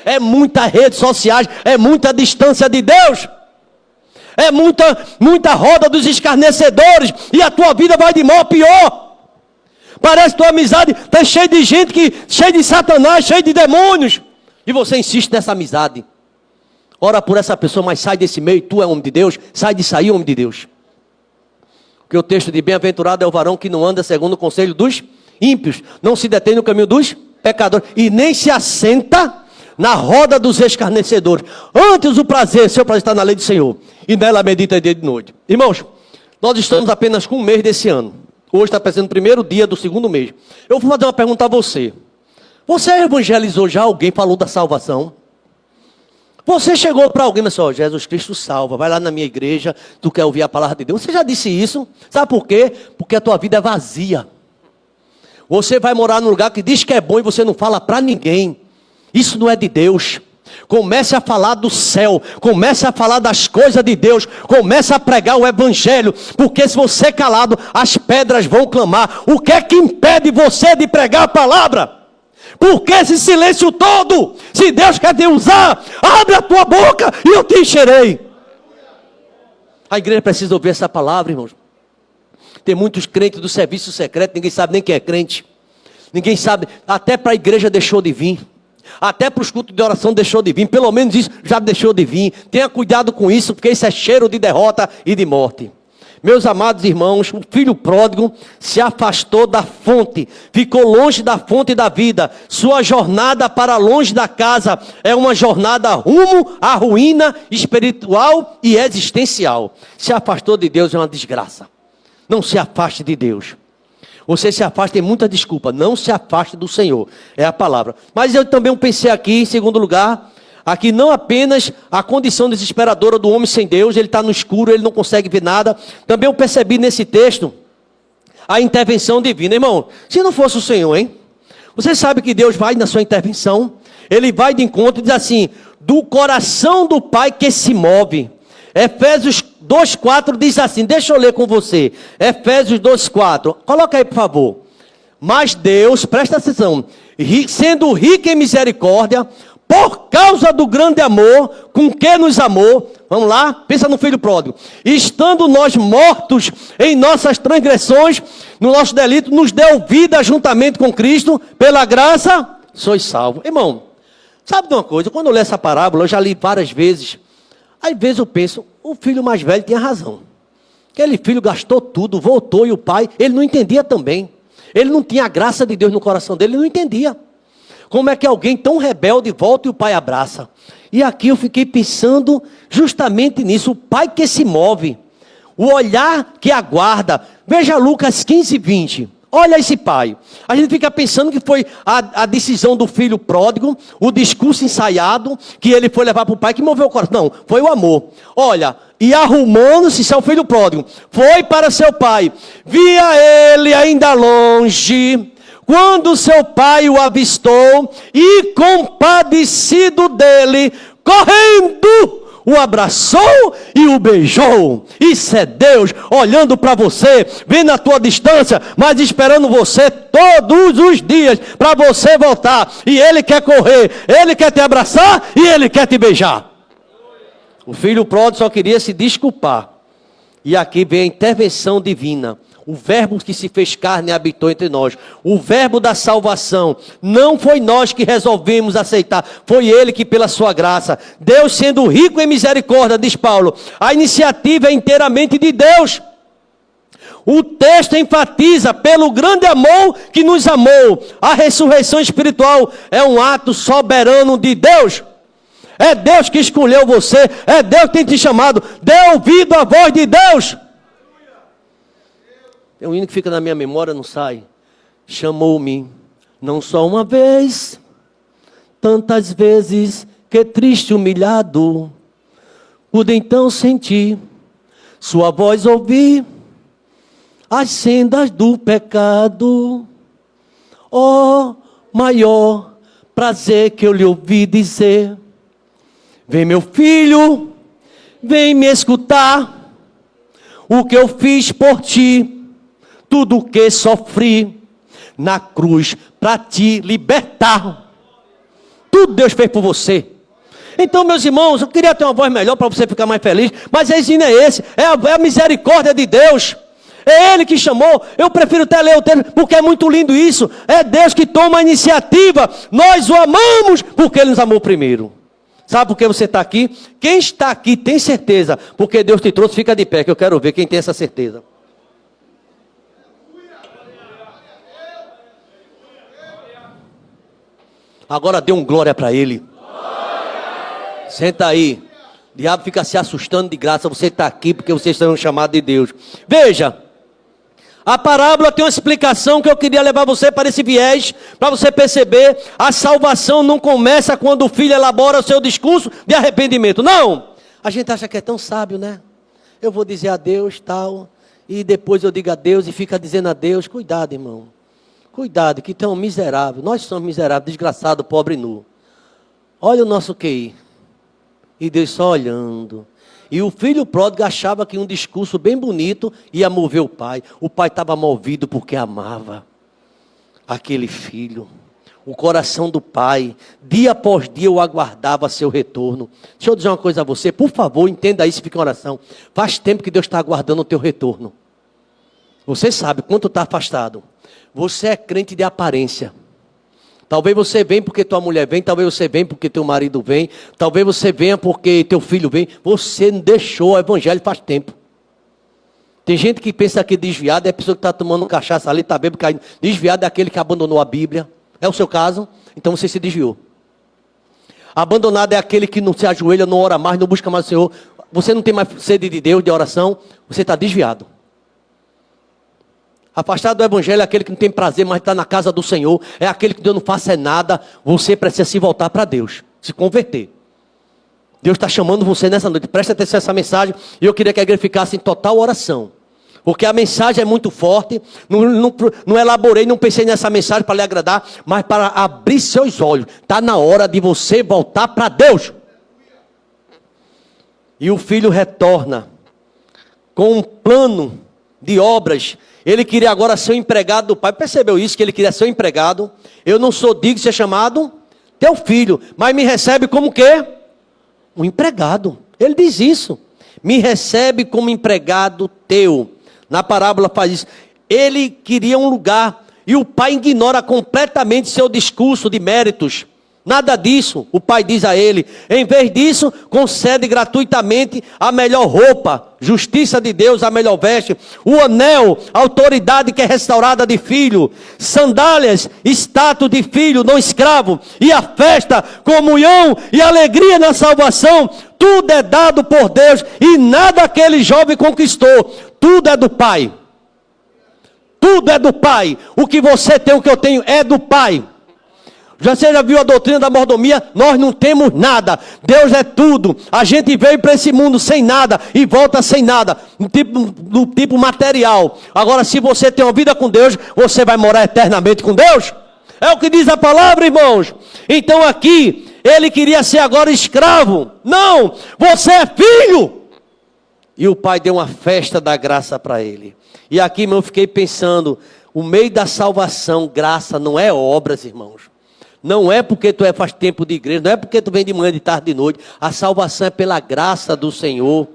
É muita redes sociais, é muita distância de Deus, é muita roda dos escarnecedores, e a tua vida vai de mal a pior. Parece que tua amizade está cheia de gente, cheia de Satanás, cheia de demônios, e você insiste nessa amizade. Ora por essa pessoa, mas sai desse meio. Tu é homem de Deus, sai disso aí, homem de Deus. Porque o texto de bem-aventurado é o varão que não anda segundo o conselho dos ímpios, não se detém no caminho dos pecadores, e nem se assenta na roda dos escarnecedores. Antes o prazer, seu prazer está na lei do Senhor, e nela medita dia e de noite. Irmãos, nós estamos apenas com um mês desse ano. Hoje está parecendo o primeiro dia do segundo mês. Eu vou fazer uma pergunta a você. Você evangelizou já alguém, falou da salvação? Você chegou para alguém e disse: ó, Jesus Cristo salva, vai lá na minha igreja, tu quer ouvir a palavra de Deus? Você já disse isso? Sabe por quê? Porque a tua vida é vazia. Você vai morar num lugar que diz que é bom e você não fala para ninguém. Isso não é de Deus. Comece a falar do céu, comece a falar das coisas de Deus, comece a pregar o evangelho, porque se você calado, as pedras vão clamar. O que é que impede você de pregar a palavra? Por que esse silêncio todo? Se Deus quer te usar, abre a tua boca e eu te encherei. A igreja precisa ouvir essa palavra, irmãos. Tem muitos crentes do serviço secreto, ninguém sabe nem quem é crente. Ninguém sabe, até para a igreja deixou de vir. Até para os cultos de oração deixou de vir. Pelo menos isso já deixou de vir. Tenha cuidado com isso, porque isso é cheiro de derrota e de morte. Meus amados irmãos, o filho pródigo se afastou da fonte, ficou longe da fonte da vida. Sua jornada para longe da casa é uma jornada rumo à ruína espiritual e existencial. Se afastou de Deus é uma desgraça. Não se afaste de Deus. Você se afasta, tem muita desculpa. Não se afaste do Senhor, é a palavra. Mas eu também pensei aqui, em segundo lugar, aqui não apenas a condição desesperadora do homem sem Deus, ele está no escuro, ele não consegue ver nada. Também eu percebi nesse texto a intervenção divina. Irmão, se não fosse o Senhor, hein? Você sabe que Deus vai na sua intervenção, ele vai de encontro e diz assim: do coração do Pai que se move. Efésios 2,4 diz assim, deixa eu ler com você. Efésios 2,4, coloca aí por favor. Mas Deus, presta atenção, sendo rico em misericórdia, por causa do grande amor com que nos amou, vamos lá, pensa no filho pródigo, estando nós mortos em nossas transgressões, no nosso delito, nos deu vida juntamente com Cristo, pela graça, sois salvos. Irmão, sabe de uma coisa, quando eu leio essa parábola, eu já li várias vezes, às vezes eu penso, o filho mais velho tinha razão, aquele filho gastou tudo, voltou, e o pai, ele não entendia também, ele não tinha a graça de Deus no coração dele, ele não entendia. Como é que alguém tão rebelde volta e o pai abraça? E aqui eu fiquei pensando justamente nisso, o pai que se move, o olhar que aguarda. Veja Lucas 15, 20. Olha esse pai. A gente fica pensando que foi a decisão do filho pródigo, o discurso ensaiado, que ele foi levar para o pai, que moveu o coração. Não, foi o amor. Olha, e arrumando-se, seu filho pródigo, foi para seu pai. Via ele ainda longe, quando seu pai o avistou, e compadecido dele, correndo, o abraçou e o beijou. Isso é Deus olhando para você, vendo a tua distância, mas esperando você todos os dias para você voltar. E Ele quer correr, Ele quer te abraçar e Ele quer te beijar. O filho pródigo só queria se desculpar. E aqui vem a intervenção divina. O verbo que se fez carne e habitou entre nós. O verbo da salvação. Não foi nós que resolvemos aceitar. Foi Ele que pela sua graça. Deus sendo rico em misericórdia, diz Paulo. A iniciativa é inteiramente de Deus. O texto enfatiza pelo grande amor que nos amou. A ressurreição espiritual é um ato soberano de Deus. É Deus que escolheu você. É Deus que tem te chamado. Dê ouvido à voz de Deus. Tem um hino que fica na minha memória, não sai. Chamou-me, não só uma vez, tantas vezes que triste, humilhado, pude então sentir sua voz ouvir as sendas do pecado. Oh, maior prazer que eu lhe ouvi dizer: vem, meu filho, vem me escutar. O que eu fiz por ti, tudo o que sofri na cruz para te libertar. Tudo Deus fez por você. Então, meus irmãos, eu queria ter uma voz melhor para você ficar mais feliz, mas esse hino é esse, é a misericórdia de Deus. É Ele que chamou. Eu prefiro até ler o texto, porque é muito lindo isso. É Deus que toma a iniciativa. Nós o amamos porque Ele nos amou primeiro. Sabe por que você está aqui? Quem está aqui tem certeza, porque Deus te trouxe. Fica de pé, que eu quero ver quem tem essa certeza. Agora dê um glória para Ele. Glória. Senta aí. O diabo fica se assustando de graça. Você está aqui porque você está no chamado de Deus. Veja. A parábola tem uma explicação que eu queria levar você para esse viés. Para você perceber. A salvação não começa quando o filho elabora o seu discurso de arrependimento. Não. A gente acha que é tão sábio, né? Eu vou dizer a Deus tal. E depois eu digo a Deus e fica dizendo a Deus. Cuidado, irmão. Cuidado, que tão miserável. Nós somos miseráveis, desgraçado, pobre e nu. Olha o nosso QI. E Deus só olhando. E o filho pródigo achava que um discurso bem bonito ia mover o pai. O pai estava movido porque amava aquele filho. O coração do pai, dia após dia, o aguardava seu retorno. Deixa eu dizer uma coisa a você, por favor, entenda isso e fique em oração. Faz tempo que Deus está aguardando o teu retorno. Você sabe quanto está afastado. Você é crente de aparência. Talvez você venha porque tua mulher vem, talvez você venha porque teu marido vem, talvez você venha porque teu filho vem. Você deixou o evangelho faz tempo. Tem gente que pensa que desviado é a pessoa que está tomando cachaça ali, está bêbado, caindo. Desviado é aquele que abandonou a Bíblia. É o seu caso? Então você se desviou. Abandonado é aquele que não se ajoelha, não ora mais, não busca mais o Senhor. Você não tem mais sede de Deus, de oração. Você está desviado. Afastado do evangelho é aquele que não tem prazer, mas está na casa do Senhor. É aquele que Deus não faça nada. Você precisa se voltar para Deus. Se converter. Deus está chamando você nessa noite. Presta atenção a essa mensagem. E eu queria que a igreja ficasse em total oração. Porque a mensagem é muito forte. Não elaborei, não pensei nessa mensagem para lhe agradar. Mas para abrir seus olhos. Está na hora de você voltar para Deus. E o filho retorna. Com um plano de obras. Ele queria agora ser o empregado do pai. Percebeu isso? Que ele queria ser o empregado. Eu não sou digno de ser chamado teu filho. Mas me recebe como quê? Um empregado. Ele diz isso. Me recebe como empregado teu. Na parábola faz isso. Ele queria um lugar. E o pai ignora completamente seu discurso de méritos. Nada disso. O pai diz a ele. Em vez disso, concede gratuitamente a melhor roupa. Justiça de Deus, a melhor veste. O anel, autoridade que é restaurada de filho. Sandálias, status de filho, não escravo. E a festa, comunhão e alegria na salvação. Tudo é dado por Deus. E nada aquele jovem conquistou. Tudo é do pai. Tudo é do pai. O que você tem, o que eu tenho, é do pai. Você já viu a doutrina da mordomia? Nós não temos nada. Deus é tudo. A gente veio para esse mundo sem nada e volta sem nada. No tipo material. Agora, se você tem uma vida com Deus, você vai morar eternamente com Deus. É o que diz a palavra, irmãos. Então aqui, ele queria ser agora escravo. Não, você é filho. E o pai deu uma festa da graça para ele. E aqui, irmão, eu fiquei pensando. O meio da salvação, graça, não é obras, irmãos. Não é porque tu faz tempo de igreja, não é porque tu vem de manhã, de tarde, de noite. A salvação é pela graça do Senhor.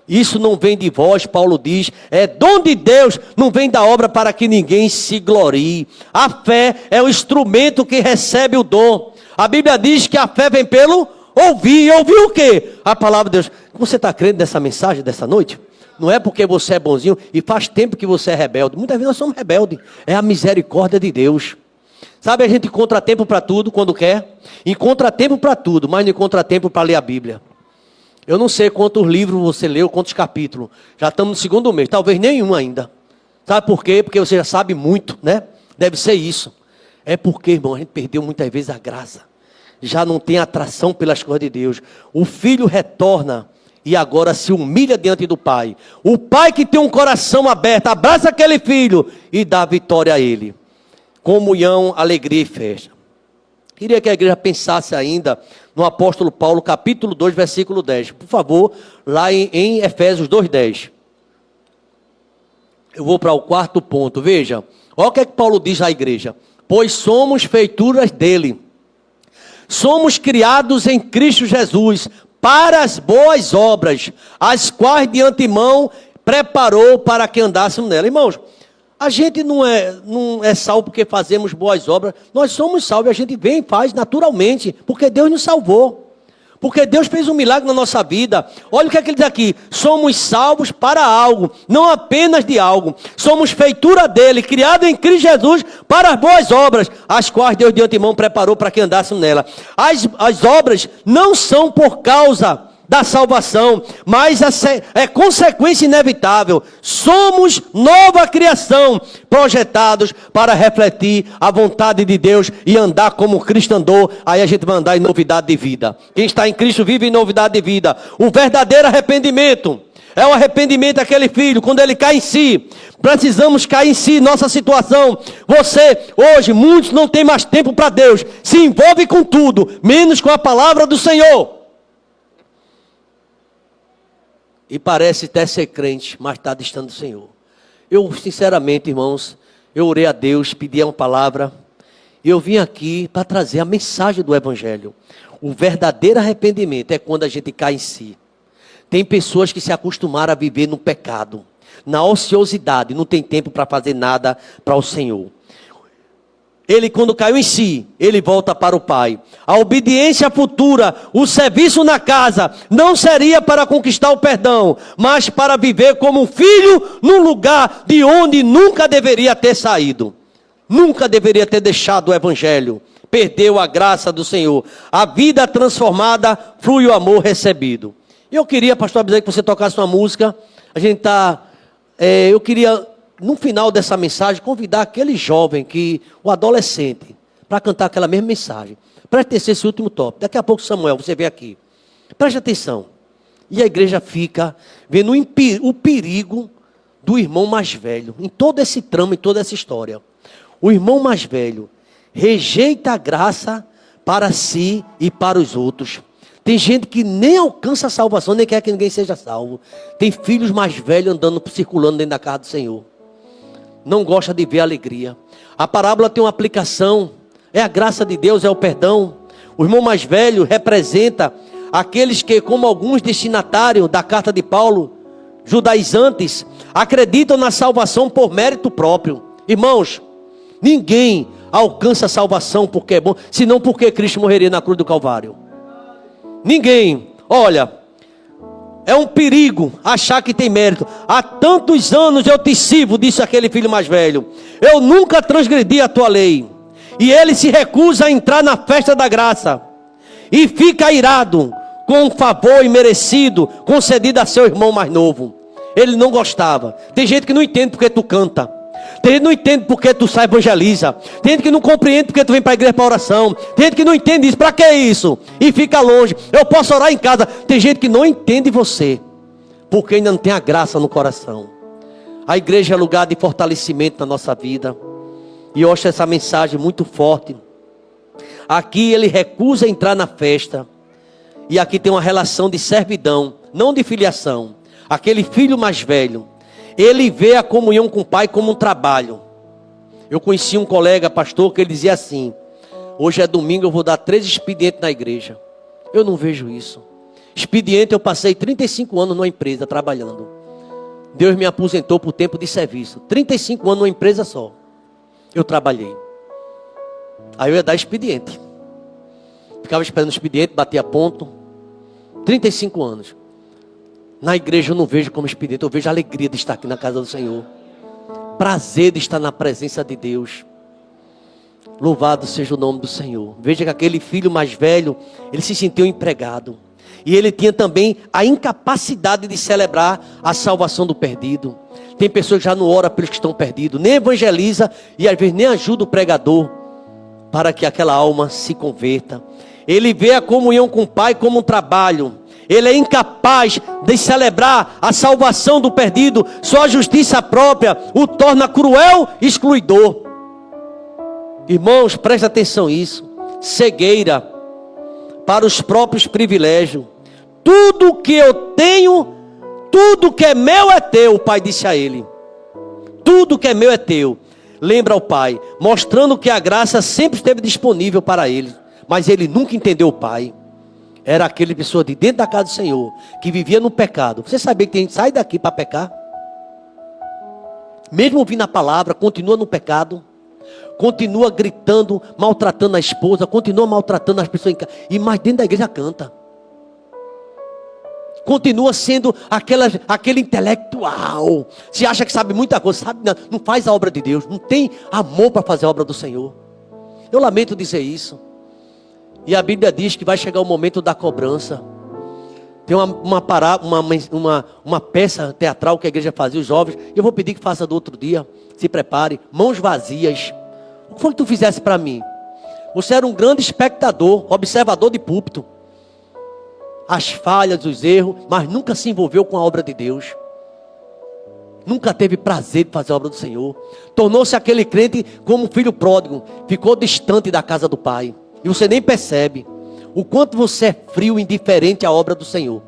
Isso não vem de vós, Paulo diz, é dom de Deus, não vem da obra para que ninguém se glorie. A fé é o instrumento que recebe o dom. A Bíblia diz que a fé vem pelo ouvir. E ouvir o quê? A palavra de Deus. Você está crendo nessa mensagem dessa noite? Não é porque você é bonzinho e faz tempo que você é rebelde. Muitas vezes nós somos rebeldes. É a misericórdia de Deus. Sabe, a gente encontra tempo para tudo quando quer. Encontra tempo para tudo, mas não encontra tempo para ler a Bíblia. Eu não sei quantos livros você leu, quantos capítulos. Já estamos no segundo mês, talvez nenhum ainda. Sabe por quê? Porque você já sabe muito, né? Deve ser isso. É porque, irmão, a gente perdeu muitas vezes a graça. Já não tem atração pelas coisas de Deus. O filho retorna e agora se humilha diante do pai. O pai que tem um coração aberto, abraça aquele filho e dá vitória a ele. Comunhão, alegria e festa. Queria que a igreja pensasse ainda no apóstolo Paulo, capítulo 2, versículo 10. Por favor, lá em Efésios 2:10. Eu vou para o quarto ponto. Veja, olha o que é que Paulo diz à igreja. Pois somos feituras dele. Somos criados em Cristo Jesus para as boas obras, as quais de antemão preparou para que andássemos nela. Irmãos, a gente não é salvo porque fazemos boas obras. Nós somos salvos e a gente vem e faz naturalmente. Porque Deus nos salvou. Porque Deus fez um milagre na nossa vida. Olha o que é que ele diz aqui. Somos salvos para algo. Não apenas de algo. Somos feitura dele. Criado em Cristo Jesus para as boas obras. As quais Deus de antemão preparou para que andássemos nela. As obras não são por causa da salvação, mas é consequência inevitável. Somos nova criação, projetados para refletir a vontade de Deus e andar como Cristo andou. Aí a gente vai andar em novidade de vida. Quem está em Cristo vive em novidade de vida. O verdadeiro arrependimento é o arrependimento daquele filho, quando ele cai em si. Precisamos cair em si, nossa situação. Você, hoje, muitos não têm mais tempo para Deus. Se envolve com tudo, menos com a palavra do Senhor. E parece até ser crente, mas está distante do Senhor. Eu, sinceramente, irmãos, eu orei a Deus, pedi uma palavra. E eu vim aqui para trazer a mensagem do Evangelho. O verdadeiro arrependimento é quando a gente cai em si. Tem pessoas que se acostumaram a viver no pecado, na ociosidade, não tem tempo para fazer nada para o Senhor. Ele, quando caiu em si, ele volta para o Pai. A obediência futura, o serviço na casa, não seria para conquistar o perdão, mas para viver como um filho num lugar de onde nunca deveria ter saído. Nunca deveria ter deixado o Evangelho. Perdeu a graça do Senhor. A vida transformada, flui o amor recebido. Eu queria, pastor Abisai, que você tocasse uma música. Eu queria, no final dessa mensagem, convidar aquele jovem, o adolescente, para cantar aquela mesma mensagem. Preste atenção esse último tópico. Daqui a pouco, Samuel, você vem aqui. Preste atenção. E a igreja fica vendo o perigo do irmão mais velho. Em todo esse trama, em toda essa história. O irmão mais velho rejeita a graça para si e para os outros. Tem gente que nem alcança a salvação, nem quer que ninguém seja salvo. Tem filhos mais velhos andando, circulando dentro da casa do Senhor. Não gosta de ver a alegria. A parábola tem uma aplicação. É a graça de Deus, é o perdão. O irmão mais velho representa aqueles que, como alguns destinatários da carta de Paulo, judaizantes, acreditam na salvação por mérito próprio. Irmãos, ninguém alcança a salvação porque é bom, senão porque Cristo morreria na cruz do Calvário. Ninguém. Olha, é um perigo achar que tem mérito. Há tantos anos eu te sirvo, disse aquele filho mais velho. Eu nunca transgredi a tua lei. E ele se recusa a entrar na festa da graça. E fica irado com um favor imerecido concedido a seu irmão mais novo. Ele não gostava. Tem gente que não entende porque tu canta. Tem gente que não entende porque tu sai evangeliza. Tem gente que não compreende porque tu vem para a igreja para oração. Tem gente que não entende isso. Para que isso? E fica longe. Eu posso orar em casa. Tem gente que não entende você, porque ainda não tem a graça no coração. A igreja é lugar de fortalecimento na nossa vida. E eu acho essa mensagem muito forte. Aqui ele recusa entrar na festa. E aqui tem uma relação de servidão, não de filiação. Aquele filho mais velho, ele vê a comunhão com o pai como um trabalho. Eu conheci um colega pastor que ele dizia assim: hoje é domingo, eu vou dar 3 expedientes na igreja. Eu não vejo isso. Expediente, eu passei 35 anos numa empresa trabalhando. Deus me aposentou por tempo de serviço. 35 anos numa empresa só. Eu trabalhei. Aí eu ia dar expediente. Ficava esperando o expediente, batia ponto. 35 anos. Na igreja eu não vejo como expediente, eu vejo a alegria de estar aqui na casa do Senhor. Prazer de estar na presença de Deus. Louvado seja o nome do Senhor. Veja que aquele filho mais velho, ele se sentiu empregado. E ele tinha também a incapacidade de celebrar a salvação do perdido. Tem pessoas que já não oram pelos que estão perdidos, nem evangeliza e às vezes nem ajuda o pregador para que aquela alma se converta. Ele vê a comunhão com o Pai como um trabalho. Ele é incapaz de celebrar a salvação do perdido. Só a justiça própria o torna cruel e excluidor. Irmãos, preste atenção nisso. Cegueira para os próprios privilégios. Tudo que eu tenho, tudo que é meu é teu, o pai disse a ele. Tudo que é meu é teu. Lembra o pai, mostrando que a graça sempre esteve disponível para ele. Mas ele nunca entendeu o pai. Era aquele pessoa de dentro da casa do Senhor, que vivia no pecado. Você sabia que tem gente que sai daqui para pecar? Mesmo ouvindo a palavra, continua no pecado. Continua gritando, maltratando a esposa, continua maltratando as pessoas em casa. E mais dentro da igreja canta. Continua sendo aquele intelectual. Se acha que sabe muita coisa, sabe? Não faz a obra de Deus. Não tem amor para fazer a obra do Senhor. Eu lamento dizer isso. E a Bíblia diz que vai chegar o momento da cobrança. Tem uma peça teatral que a igreja fazia, os jovens. Eu vou pedir que faça do outro dia. Se prepare. Mãos vazias. O que foi que tu fizesse para mim? Você era um grande espectador, observador de púlpito. As falhas, os erros, mas nunca se envolveu com a obra de Deus. Nunca teve prazer de fazer a obra do Senhor. Tornou-se aquele crente como filho pródigo. Ficou distante da casa do Pai. E você nem percebe o quanto você é frio e indiferente à obra do Senhor.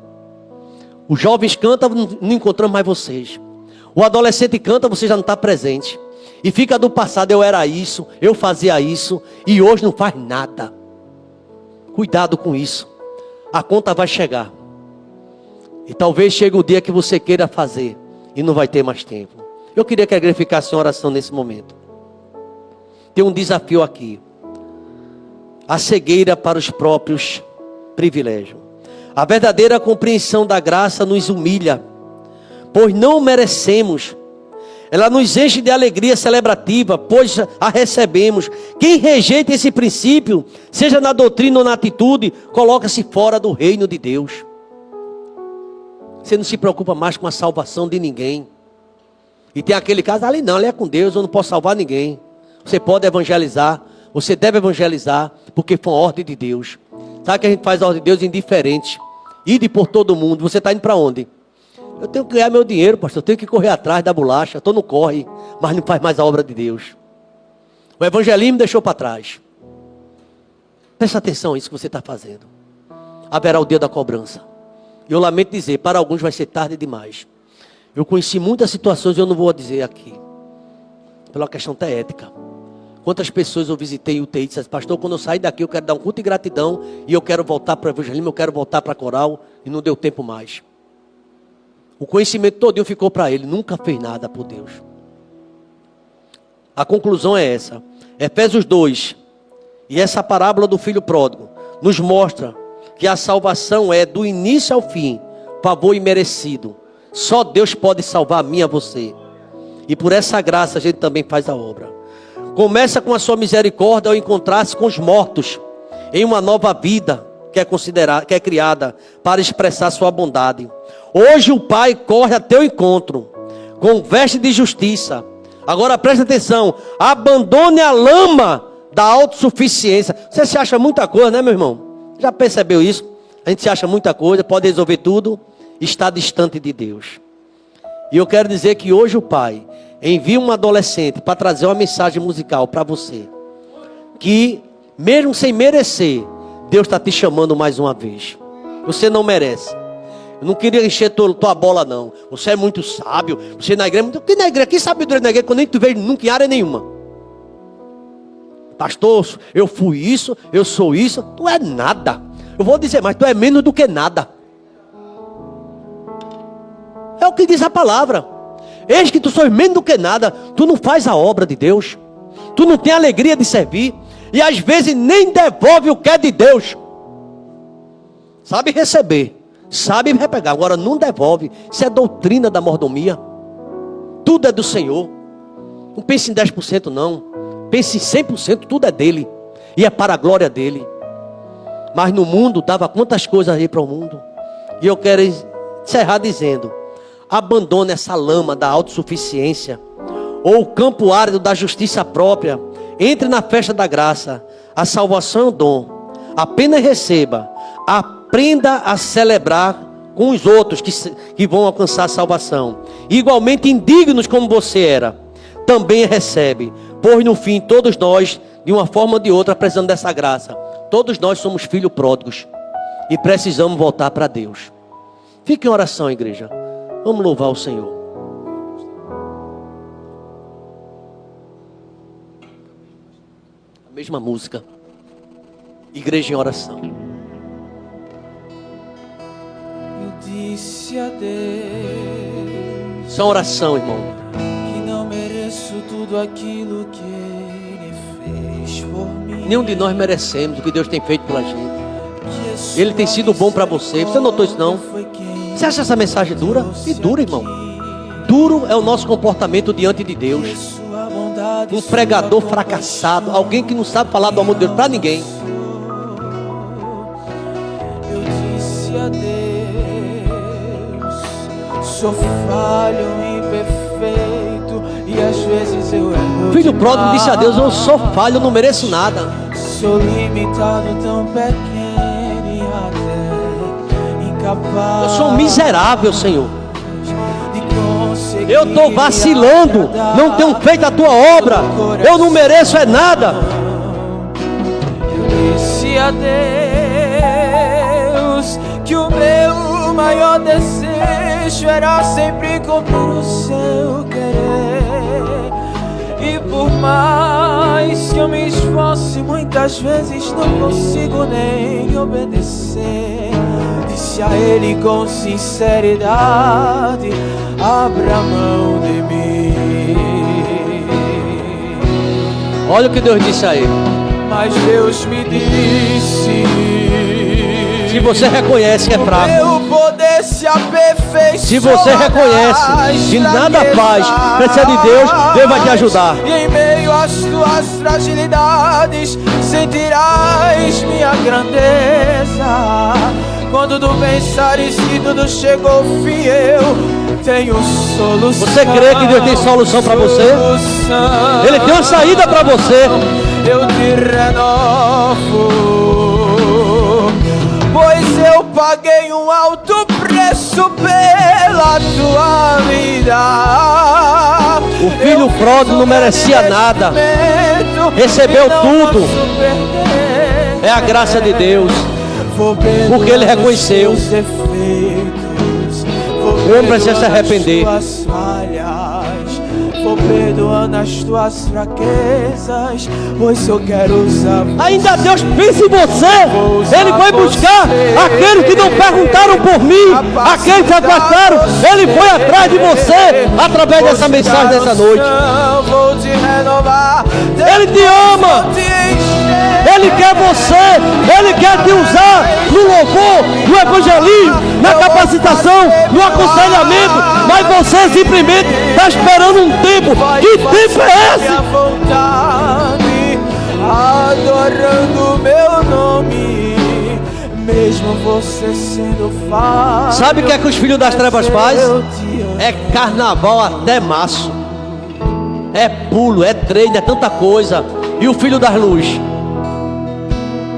Os jovens cantam, não encontramos mais vocês. O adolescente canta, você já não está presente. E fica do passado, eu era isso, eu fazia isso, e hoje não faz nada. Cuidado com isso. A conta vai chegar. E talvez chegue o dia que você queira fazer, e não vai ter mais tempo. Eu queria que a igreja ficasse em oração nesse momento. Tem um desafio aqui. A cegueira para os próprios privilégios. A verdadeira compreensão da graça nos humilha, pois não merecemos. Ela nos enche de alegria celebrativa, pois a recebemos. Quem rejeita esse princípio, seja na doutrina ou na atitude, coloca-se fora do reino de Deus. Você não se preocupa mais com a salvação de ninguém. E tem aquele caso, ali não, ali é com Deus, eu não posso salvar ninguém. Você pode evangelizar, você deve evangelizar, porque foi uma ordem de Deus. Sabe que a gente faz a ordem de Deus indiferente. Ide por todo mundo. Você está indo para onde? Eu tenho que ganhar meu dinheiro, pastor. Eu tenho que correr atrás da bolacha. Estou no corre, mas não faz mais a obra de Deus. O evangelismo deixou para trás. Presta atenção nisso que você está fazendo. Haverá o dia da cobrança. Eu lamento dizer, para alguns vai ser tarde demais. Eu conheci muitas situações, eu não vou dizer aqui. Pela questão até ética. Quantas pessoas eu visitei em UTI e disse, pastor, quando eu sair daqui eu quero dar um culto de gratidão e eu quero voltar para o evangelismo, eu quero voltar para a coral, e não deu tempo mais. O conhecimento todinho ficou para ele, nunca fez nada por Deus. A conclusão é essa. Efésios 2, e essa parábola do filho pródigo, nos mostra que a salvação é do início ao fim, favor imerecido. Só Deus pode salvar a mim e a você. E por essa graça a gente também faz a obra. Começa com a sua misericórdia ao encontrar-se com os mortos em uma nova vida que é criada para expressar sua bondade. Hoje o Pai corre a teu encontro com veste de justiça. Agora preste atenção, abandone a lama da autossuficiência. Você se acha muita coisa, né, meu irmão? Já percebeu isso? A gente se acha muita coisa, pode resolver tudo, está distante de Deus. E eu quero dizer que hoje o Pai envia um adolescente para trazer uma mensagem musical para você. Que, mesmo sem merecer, Deus está te chamando mais uma vez. Você não merece. Eu não queria encher tua bola, não. Você é muito sábio. Você na igreja. Que na igreja? Que sabedoria na igreja? Quando nem tu vejo nunca em área nenhuma. Pastor, eu fui isso, eu sou isso. Tu é nada. Eu vou dizer, mas tu é menos do que nada. É o que diz a palavra. Eis que tu sois menos do que nada. Tu não faz a obra de Deus. Tu não tem alegria de servir. E às vezes nem devolve o que é de Deus. Sabe receber, sabe repegar, agora não devolve. Isso é doutrina da mordomia. Tudo é do Senhor. Não pense em 10% não. Pense em 100%, tudo é dele. E é para a glória dele. Mas no mundo, dava quantas coisas aí para o mundo. E eu quero encerrar dizendo: abandone essa lama da autossuficiência, ou o campo árido da justiça própria. Entre na festa da graça. A salvação é um dom. Apenas receba. Aprenda a celebrar com os outros que vão alcançar a salvação. Igualmente indignos como você era, também recebe. Pois no fim, todos nós, de uma forma ou de outra, precisamos dessa graça. Todos nós somos filhos pródigos. E precisamos voltar para Deus. Fique em oração, igreja. Vamos louvar o Senhor. A mesma música. Igreja em oração. Disse a Deus, Só oração, irmão. que não mereço tudo aquilo que Ele fez por mim. Nenhum de nós merecemos o que Deus tem feito pela gente. Que Ele tem sido bom para você. Você notou isso não? foi quem Você acha essa mensagem dura? E dura, irmão. Duro é o nosso comportamento diante de Deus. sua bondade, Um pregador fracassado, alguém que não sabe falar do amor de Deus para ninguém. eu disse a Deus, sou falho, imperfeito, e às vezes eu erro. Filho pródigo disse a Deus: eu sou falho, eu não mereço nada. Sou limitado, tão pequeno e até incapaz. Eu sou um miserável, Senhor. de conseguir Eu estou vacilando, não tenho feito a tua obra. Eu não mereço é nada. Eu disse a Deus que o meu maior desejo era sempre cumprir o seu querer. E por mais que eu me esforce, muitas vezes não consigo nem obedecer. Disse a Ele com sinceridade: abra mão de mim. Olha o que Deus disse a ele. Mas Deus me disse: Se você reconhece que é fraco, meu poder se aperfeiçoa. se você reconhece que nada faz, precisa de Deus, Deus vai te ajudar. E em meio às tuas fragilidades sentirás minha grandeza. Quando tu pensares que tudo chegou ao fim, eu tenho solução. Você crê que Deus tem solução para você? Ele tem uma saída para você. Eu te renovo, pois eu paguei um alto preço pela tua vida. O filho pródigo não merecia nada, recebeu tudo. É a graça de Deus, porque ele reconheceu. O homem precisa se arrepender. Vou perdoando as tuas fraquezas, pois eu quero usar. Ainda Deus pensa em você. Ele foi buscar aqueles que não perguntaram por mim, aqueles que se afastaram. Ele foi atrás de você através dessa mensagem dessa noite. Vou te renovar. Ele te ama. Ele quer você. Ele quer te usar no louvor, no evangelismo, na capacitação, no aconselhamento. Mas você simplesmente está esperando um tempo. Que tempo é esse? Adorando meu nome, mesmo você sendo falho. Sabe o que é que os filhos das trevas fazem? É carnaval até março. É pulo, é treino, é tanta coisa. E o filho das luzes?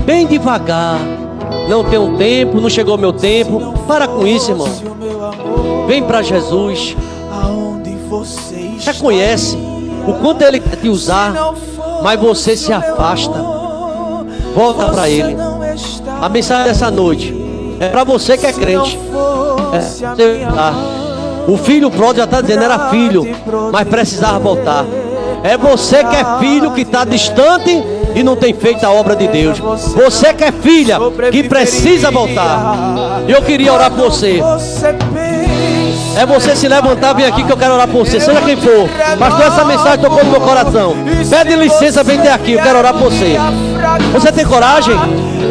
Bem devagar. Não tenho tempo, não chegou meu tempo. Para com isso, irmão. Vem para Jesus. Reconhece o quanto Ele quer te usar, mas você se afasta. Volta para Ele. A mensagem dessa noite é para você que é crente. O filho pródigo já está dizendo, era filho, mas precisava voltar. É você que é filho, que está distante e não tem feito a obra de Deus. Você que é filha, que precisa voltar. Eu queria orar por você. Você pensa É você se levantar, vir aqui que eu quero orar por você. Seja quem for. Pastor, essa mensagem tocou no meu coração. Pede licença, vem até aqui, eu quero orar por você. Você tem coragem?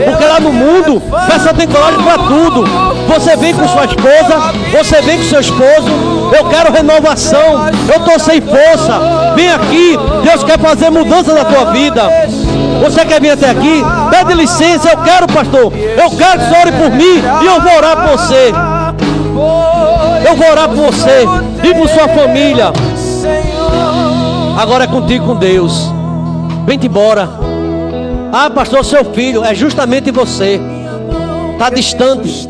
Porque lá no mundo, o pessoal tem coragem para tudo. Você vem com sua esposa, você vem com seu esposo. Eu quero renovação. Eu estou sem força. Vem aqui. Deus quer fazer mudança na tua vida. Você quer vir até aqui? Pede licença. Eu quero, pastor. Eu quero que você ore por mim. E eu vou orar por você. Eu vou orar por você e por sua família. Agora é contigo, com Deus. Vem-te embora. Ah, pastor, seu filho é justamente você. Está distante,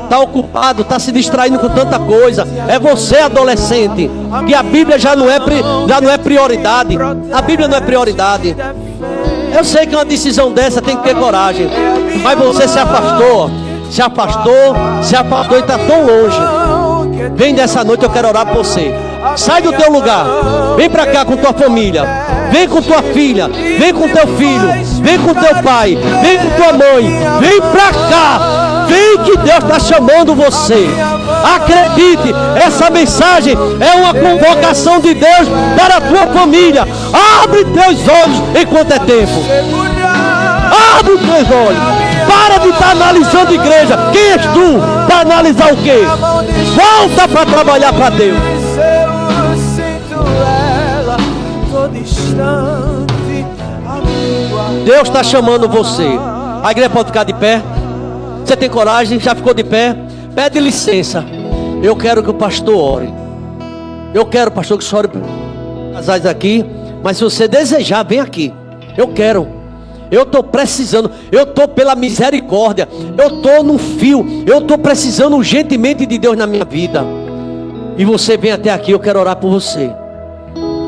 está ocupado, está se distraindo com tanta coisa. É você, adolescente, que a Bíblia já não é prioridade. A Bíblia não é prioridade. Eu sei que uma decisão dessa tem que ter coragem. Mas você se afastou e está tão longe. Vem dessa noite, eu quero orar por você. Sai do teu lugar, vem para cá com tua família. Vem com tua filha, vem com teu filho, vem com teu pai, vem com tua mãe. Vem para cá, vem que Deus está chamando você. Acredite, essa mensagem é uma convocação de Deus para a tua família. Abre teus olhos enquanto é tempo. Abre os teus olhos. Para de estar analisando igreja. Quem és tu para analisar o quê? Volta para trabalhar para Deus. Deus está chamando você. A igreja pode ficar de pé. Você tem coragem? Já ficou de pé? Pede licença. Eu quero que o pastor ore. Eu quero, pastor, que o senhor ore para os casais aqui. Mas se você desejar, vem aqui. Eu quero. Eu estou precisando. Eu estou pela misericórdia. Eu estou no fio. Eu estou precisando urgentemente de Deus na minha vida. E você vem até aqui, eu quero orar por você.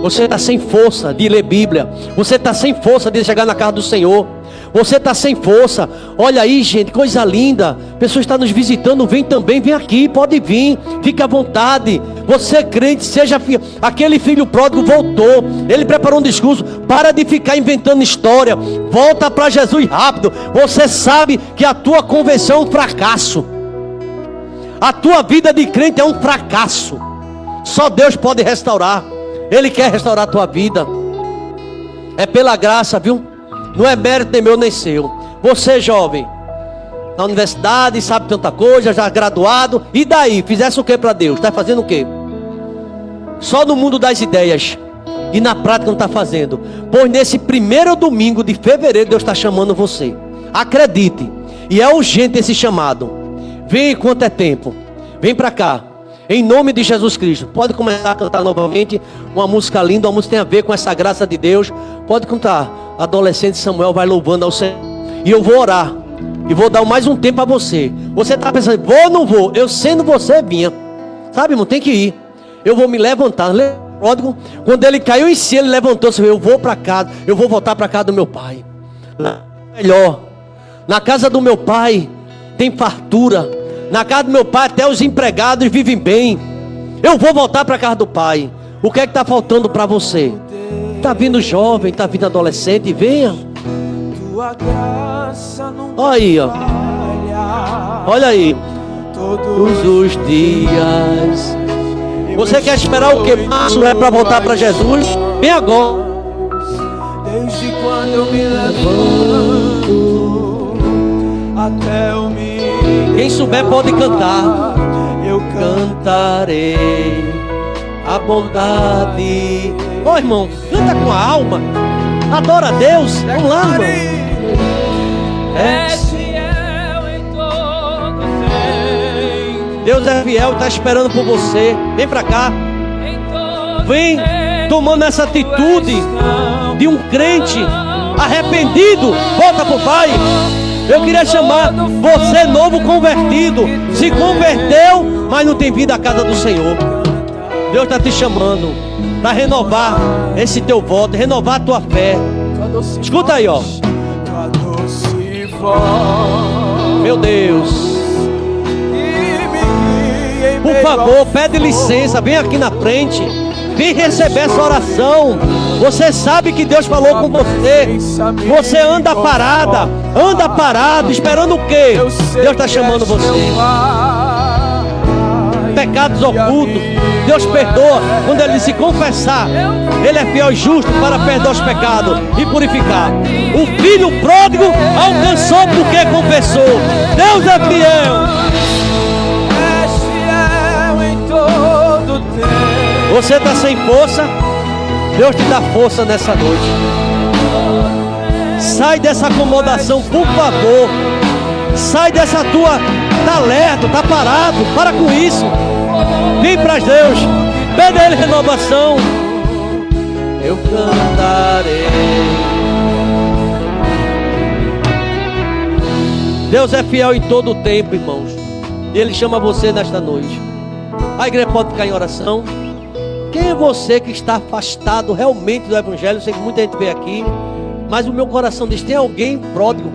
Você está sem força de ler Bíblia. Você está sem força de chegar na casa do Senhor. Você está sem força. Olha aí, gente, coisa linda. Pessoas estão nos visitando, vem também, vem aqui, pode vir. Fique à vontade. Você é crente, seja fiel. Aquele filho pródigo voltou. Ele preparou um discurso. Para de ficar inventando história. Volta para Jesus rápido. Você sabe que a tua conversão é um fracasso. A tua vida de crente é um fracasso. Só Deus pode restaurar. Ele quer restaurar a tua vida. É pela graça, viu? Não é mérito nem meu nem seu. Você, jovem, na universidade, sabe tanta coisa, já graduado. E daí? Fizesse o que para Deus? Está fazendo o quê? Só no mundo das ideias. E na prática não está fazendo. Pois nesse primeiro domingo de fevereiro, Deus está chamando você. Acredite. E é urgente esse chamado. Vem enquanto é tempo. Vem para cá. Em nome de Jesus Cristo. Pode começar a cantar novamente uma música linda. Uma música que tem a ver com essa graça de Deus. Pode cantar. Adolescente Samuel vai louvando ao Senhor. E eu vou orar. E vou dar mais um tempo a você. Você está pensando, vou ou não vou? Eu sendo você, vinha. Sabe, irmão, tem que ir. Eu vou me levantar. Pródigo, quando ele caiu em si, ele levantou-se. Eu vou para casa. Eu vou voltar para casa do meu pai. Melhor. Na casa do meu pai tem fartura. Na casa do meu pai até os empregados vivem bem. Eu vou voltar para a casa do pai. O que é que está faltando para você? Está vindo jovem, está vindo adolescente, venha. Olha aí, ó. Olha aí. Todos os dias. Você quer esperar o que? Março é para voltar para Jesus? Vem agora. Desde quando eu me levanto até eu me... Quem souber pode cantar. Eu cantarei a bondade. Ô irmão, canta com a alma. Adora a Deus. Vamos lá, irmão. És fiel em todo tempo. Deus é fiel e está esperando por você. Vem pra cá. Vem tomando essa atitude de um crente arrependido. Volta pro Pai. Eu queria chamar você novo convertido. Se converteu, mas não tem vindo à casa do Senhor. Deus está te chamando para renovar esse teu voto, renovar a tua fé. Escuta aí, ó. Meu Deus. Por favor, pede licença, vem aqui na frente. Vem receber essa oração. Você sabe que Deus falou com você. Você anda parada, anda parado, esperando o quê? Deus está chamando você. pecados ocultos. Deus perdoa quando ele se confessar. Ele é fiel e justo para perdoar os pecados e purificar. O filho pródigo alcançou porque confessou. Deus é fiel. Você está sem força? Deus te dá força nessa noite. Sai dessa acomodação, por favor. Sai dessa tua... Está lerdo, está parado. Para com isso. Vem para Deus. Pede a Ele renovação. Eu cantarei. Deus é fiel em todo o tempo, irmãos. E Ele chama você nesta noite. A igreja pode ficar em oração. Quem é você que está afastado realmente do Evangelho? Eu sei que muita gente veio aqui, mas o meu coração diz: tem alguém pródigo,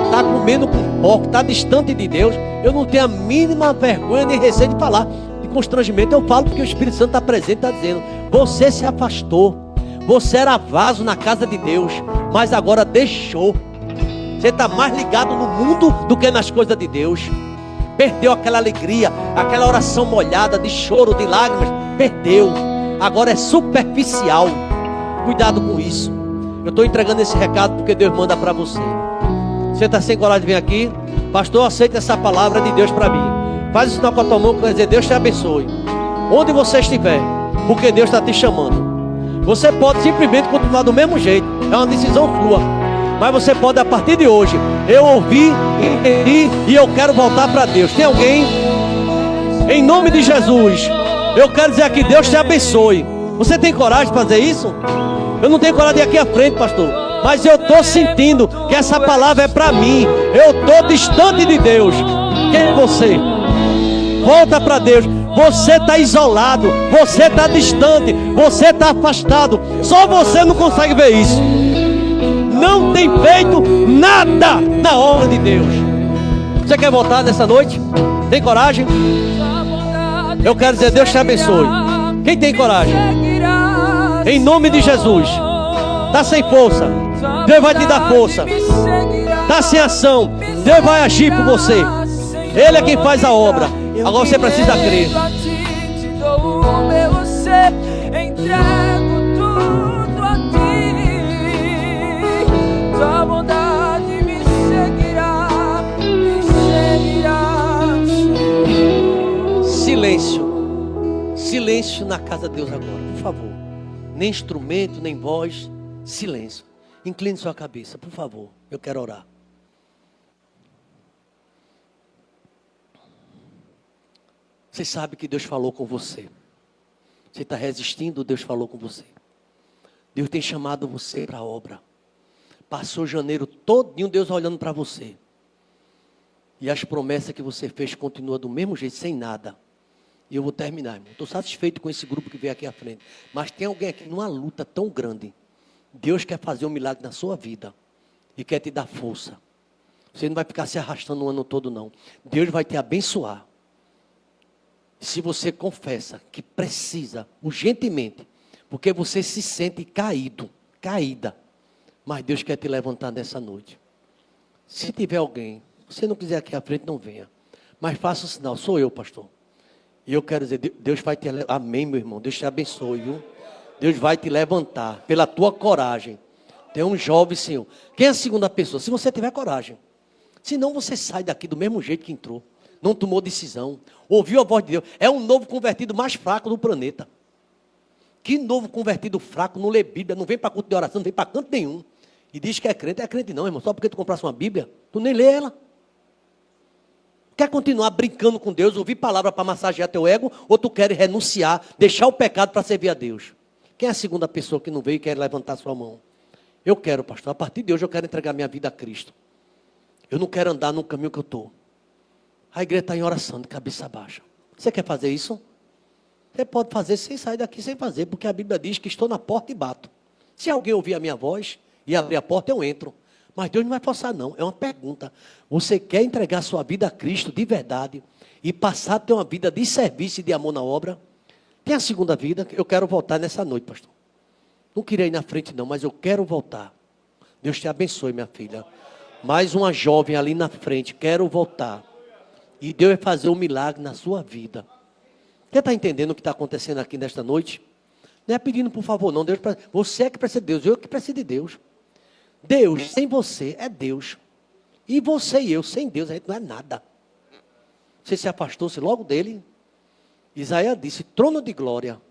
está comendo com porco, está distante de Deus. Eu não tenho a mínima vergonha nem receio de falar. De constrangimento eu falo, porque o Espírito Santo está presente, está dizendo: você se afastou. Você era vaso na casa de Deus, mas agora deixou. Você está mais ligado no mundo do que nas coisas de Deus. Perdeu aquela alegria, aquela oração molhada de choro, de lágrimas. Perdeu. Agora é superficial. Cuidado com isso. Eu estou entregando esse recado porque Deus manda para você. Você está sem coragem de vir aqui? Pastor, aceita essa palavra de Deus para mim. Faz isso na tua mão, que quer dizer: Deus te abençoe onde você estiver, porque Deus está te chamando. Você pode simplesmente continuar do mesmo jeito. É uma decisão sua. Mas você pode, a partir de hoje: eu ouvi, entendi e eu quero voltar para Deus. Tem alguém? Em nome de Jesus, eu quero dizer aqui: Deus te abençoe. Você tem coragem de fazer isso? Eu não tenho coragem de ir aqui à frente, pastor, mas eu estou sentindo que essa palavra é para mim. Eu estou distante de Deus. Quem é você? Volta para Deus. Você está isolado, você está distante, você está afastado. Só você não consegue ver isso. Não tem feito nada na obra de Deus. Você quer voltar nessa noite? Tem coragem? Eu quero dizer: Deus te abençoe. Quem tem coragem? Em nome de Jesus. Está sem força, Deus vai te dar força. Está sem ação, Deus vai agir por você. Ele é quem faz a obra. Agora você precisa crer. Entrego tudo a ti. Tua bondade me seguirá, Silêncio. Silêncio na casa de Deus agora, por favor. Nem instrumento, nem voz. Silêncio. Incline sua cabeça, por favor. Eu quero orar. Você sabe que Deus falou com você. Você está resistindo, Deus falou com você. Deus tem chamado você para a obra. Passou janeiro todinho Deus olhando para você. E as promessas que você fez continuam do mesmo jeito, sem nada. E eu vou terminar, irmão. Estou satisfeito com esse grupo que veio aqui à frente. Mas tem alguém aqui numa luta tão grande. Deus quer fazer um milagre na sua vida. E quer te dar força. Você não vai ficar se arrastando o ano todo, não. Deus vai te abençoar. Se você confessa que precisa, urgentemente, porque você se sente caído, caída, mas Deus quer te levantar nessa noite. Se tiver alguém, se não quiser aqui à frente, não venha. Mas faça o sinal: sou eu, pastor. E eu quero dizer: Deus vai te levantar. Amém, meu irmão. Deus te abençoe, viu? Deus vai te levantar pela tua coragem. Tem um jovem, Senhor. Quem é a segunda pessoa? Se você tiver coragem. Senão você sai daqui do mesmo jeito que entrou. Não tomou decisão. Ouviu a voz de Deus. É um novo convertido mais fraco do planeta. Que novo convertido fraco, não lê Bíblia, não vem para culto de oração, não vem para canto nenhum. E diz que é crente não, irmão. Só porque tu comprasse uma Bíblia, tu nem lê ela. Quer continuar brincando com Deus, ouvir palavra para massagear teu ego, ou tu quer renunciar, deixar o pecado para servir a Deus? Quem é a segunda pessoa que não veio e quer levantar sua mão? Eu quero, pastor. A partir de hoje eu quero entregar minha vida a Cristo. Eu não quero andar no caminho que eu estou. A igreja está em oração, de cabeça baixa. Você quer fazer isso? Você pode fazer sem sair daqui, sem fazer, porque a Bíblia diz que estou na porta e bato. Se alguém ouvir a minha voz e abrir a porta, eu entro. Mas Deus não vai forçar, não. É uma pergunta. Você quer entregar sua vida a Cristo de verdade e passar a ter uma vida de serviço e de amor na obra? Tem a segunda vida. Eu quero voltar nessa noite, pastor. Não queria ir na frente, não, mas eu quero voltar. Deus te abençoe, minha filha. Mais uma jovem ali na frente. Quero voltar. E Deus vai fazer um milagre na sua vida. Você está entendendo o que está acontecendo aqui nesta noite? Não é pedindo por favor, não. Deus, você é que precisa de Deus, eu que preciso de Deus. Deus, sem você, é Deus. E você e eu, sem Deus, a gente não é nada. Você se afastou-se logo dele. Isaías disse, trono de glória.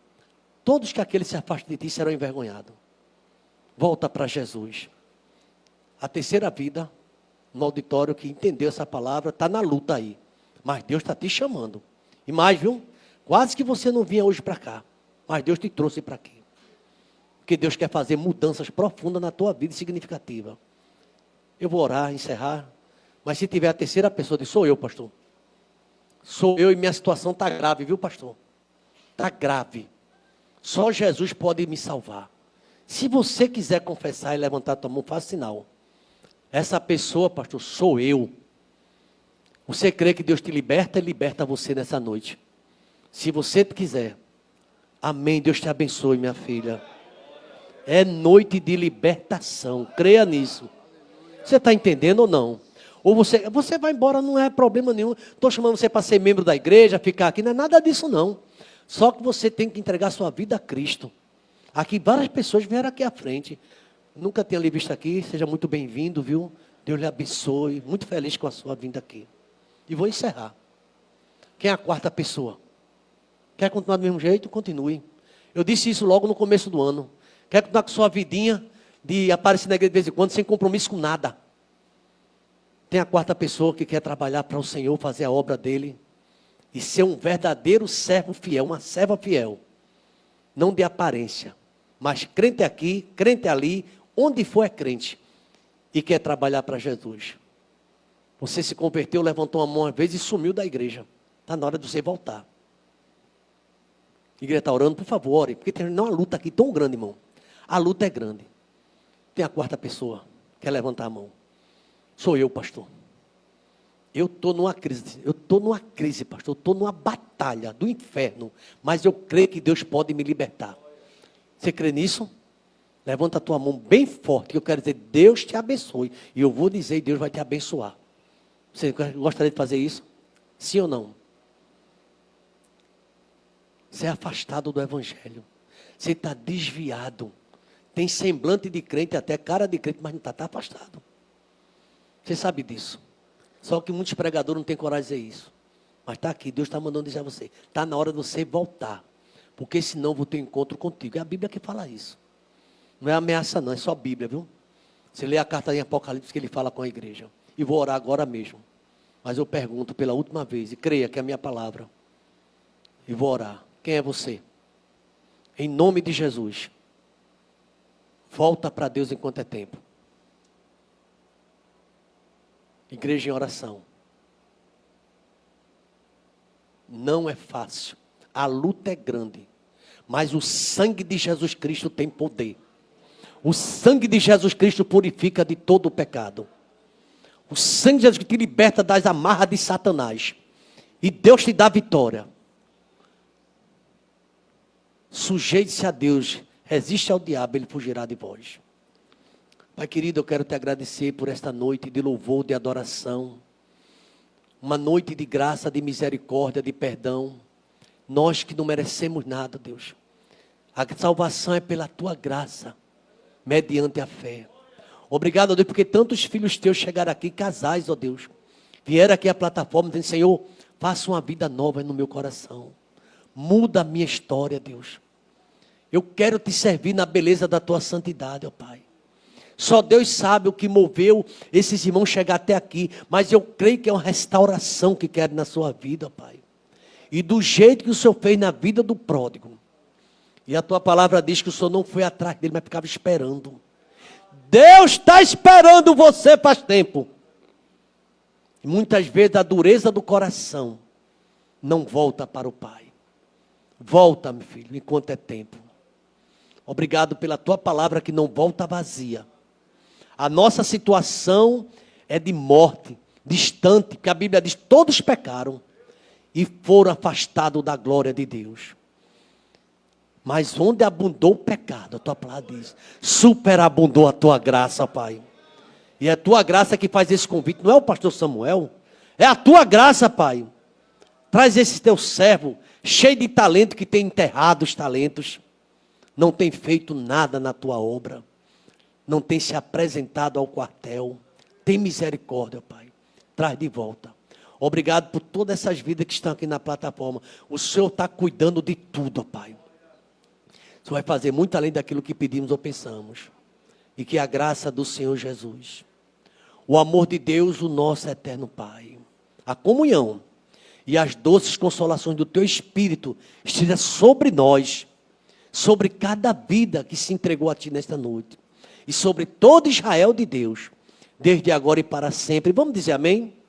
Todos que aqueles se afastam de ti serão envergonhados. Volta para Jesus. A terceira vida, no auditório que entendeu essa palavra, está na luta aí. Mas Deus está te chamando. E mais, viu? Quase que você não vinha hoje para cá. Mas Deus te trouxe para aqui. Porque Deus quer fazer mudanças profundas na tua vida significativa. Eu vou orar, encerrar. Mas se tiver a terceira pessoa, diz, sou eu, pastor. Sou eu e minha situação está grave, viu, pastor? Está grave. Só Jesus pode me salvar. Se você quiser confessar e levantar a tua mão, faça sinal. Essa pessoa, pastor, sou eu. Você crê que Deus te liberta e liberta você nessa noite. Se você quiser. Amém. Deus te abençoe, minha filha. É noite de libertação. Creia nisso. Você está entendendo ou não? Ou você vai embora, não é problema nenhum. Estou chamando você para ser membro da igreja, ficar aqui. Não é nada disso, não. Só que você tem que entregar sua vida a Cristo. Aqui várias pessoas vieram aqui à frente. Nunca tinha lhe visto aqui. Seja muito bem-vindo, viu? Deus lhe abençoe. Muito feliz com a sua vinda aqui. E vou encerrar. Quem é a quarta pessoa? Quer continuar do mesmo jeito? Continue. Eu disse isso logo no começo do ano. Quer continuar com sua vidinha de aparecer na igreja de vez em quando, sem compromisso com nada? Tem a quarta pessoa que quer trabalhar para o Senhor, fazer a obra dele. E ser um verdadeiro servo fiel, uma serva fiel. Não de aparência. Mas crente aqui, crente ali, onde for é crente. E quer trabalhar para Jesus. Você se converteu, levantou a mão uma vez e sumiu da igreja. Está na hora de você voltar. A igreja está orando, por favor, ore. Porque tem uma luta aqui tão grande, irmão. A luta é grande. Tem a quarta pessoa. Quer levantar a mão. Sou eu, pastor. Eu estou numa crise, pastor. Eu estou numa batalha do inferno. Mas eu creio que Deus pode me libertar. Você crê nisso? Levanta a tua mão bem forte. Que eu quero dizer, Deus te abençoe. E eu vou dizer, e Deus vai te abençoar. Você gostaria de fazer isso? Sim ou não? Você é afastado do evangelho. Você está desviado. Tem semblante de crente, até cara de crente, mas não está afastado. Você sabe disso. Só que muitos pregadores não têm coragem de dizer isso. Mas está aqui, Deus está mandando dizer a você. Está na hora de você voltar. Porque senão eu vou ter um encontro contigo. É a Bíblia que fala isso. Não é ameaça não, é só a Bíblia, viu? Você lê a carta em Apocalipse que ele fala com a igreja. E vou orar agora mesmo. Mas eu pergunto pela última vez, e creia que é a minha palavra. E vou orar. Quem é você? Em nome de Jesus. Volta para Deus enquanto é tempo. Igreja em oração. Não é fácil. A luta é grande. Mas o sangue de Jesus Cristo tem poder. O sangue de Jesus Cristo purifica de todo o pecado. O sangue de Jesus Cristo te liberta das amarras de Satanás. E Deus te dá vitória. Sujeite-se a Deus. Resiste ao diabo, ele fugirá de vós. Pai querido, eu quero te agradecer por esta noite de louvor, de adoração. Uma noite de graça, de misericórdia, de perdão. Nós que não merecemos nada, Deus. A salvação é pela tua graça, mediante a fé. Obrigado, ó Deus, porque tantos filhos teus chegaram aqui, casais, ó Deus. Vieram aqui à plataforma dizendo, Senhor, faça uma vida nova no meu coração. Muda a minha história, Deus. Eu quero te servir na beleza da tua santidade, ó Pai. Só Deus sabe o que moveu esses irmãos chegar até aqui. Mas eu creio que é uma restauração que quero na sua vida, ó Pai. E do jeito que o Senhor fez na vida do pródigo. E a tua palavra diz que o Senhor não foi atrás dele, mas ficava esperando. Deus está esperando você faz tempo. E muitas vezes a dureza do coração não volta para o Pai. Volta, meu filho, enquanto é tempo. Obrigado pela tua palavra que não volta vazia. A nossa situação é de morte, distante, porque a Bíblia diz, todos pecaram e foram afastados da glória de Deus. Mas onde abundou o pecado, a tua palavra diz, superabundou a tua graça, Pai. E é a tua graça que faz esse convite, não é o pastor Samuel, é a tua graça, Pai. Traz esse teu servo, cheio de talento, que tem enterrado os talentos, não tem feito nada na tua obra, não tem se apresentado ao quartel. Tem misericórdia, Pai. Traz de volta. Obrigado por todas essas vidas que estão aqui na plataforma. O Senhor está cuidando de tudo, Pai. O Senhor vai fazer muito além daquilo que pedimos ou pensamos. E que a graça do Senhor Jesus, o amor de Deus, o nosso eterno Pai, a comunhão e as doces consolações do Teu Espírito esteja sobre nós, sobre cada vida que se entregou a Ti nesta noite, e sobre todo Israel de Deus, desde agora e para sempre. Vamos dizer amém?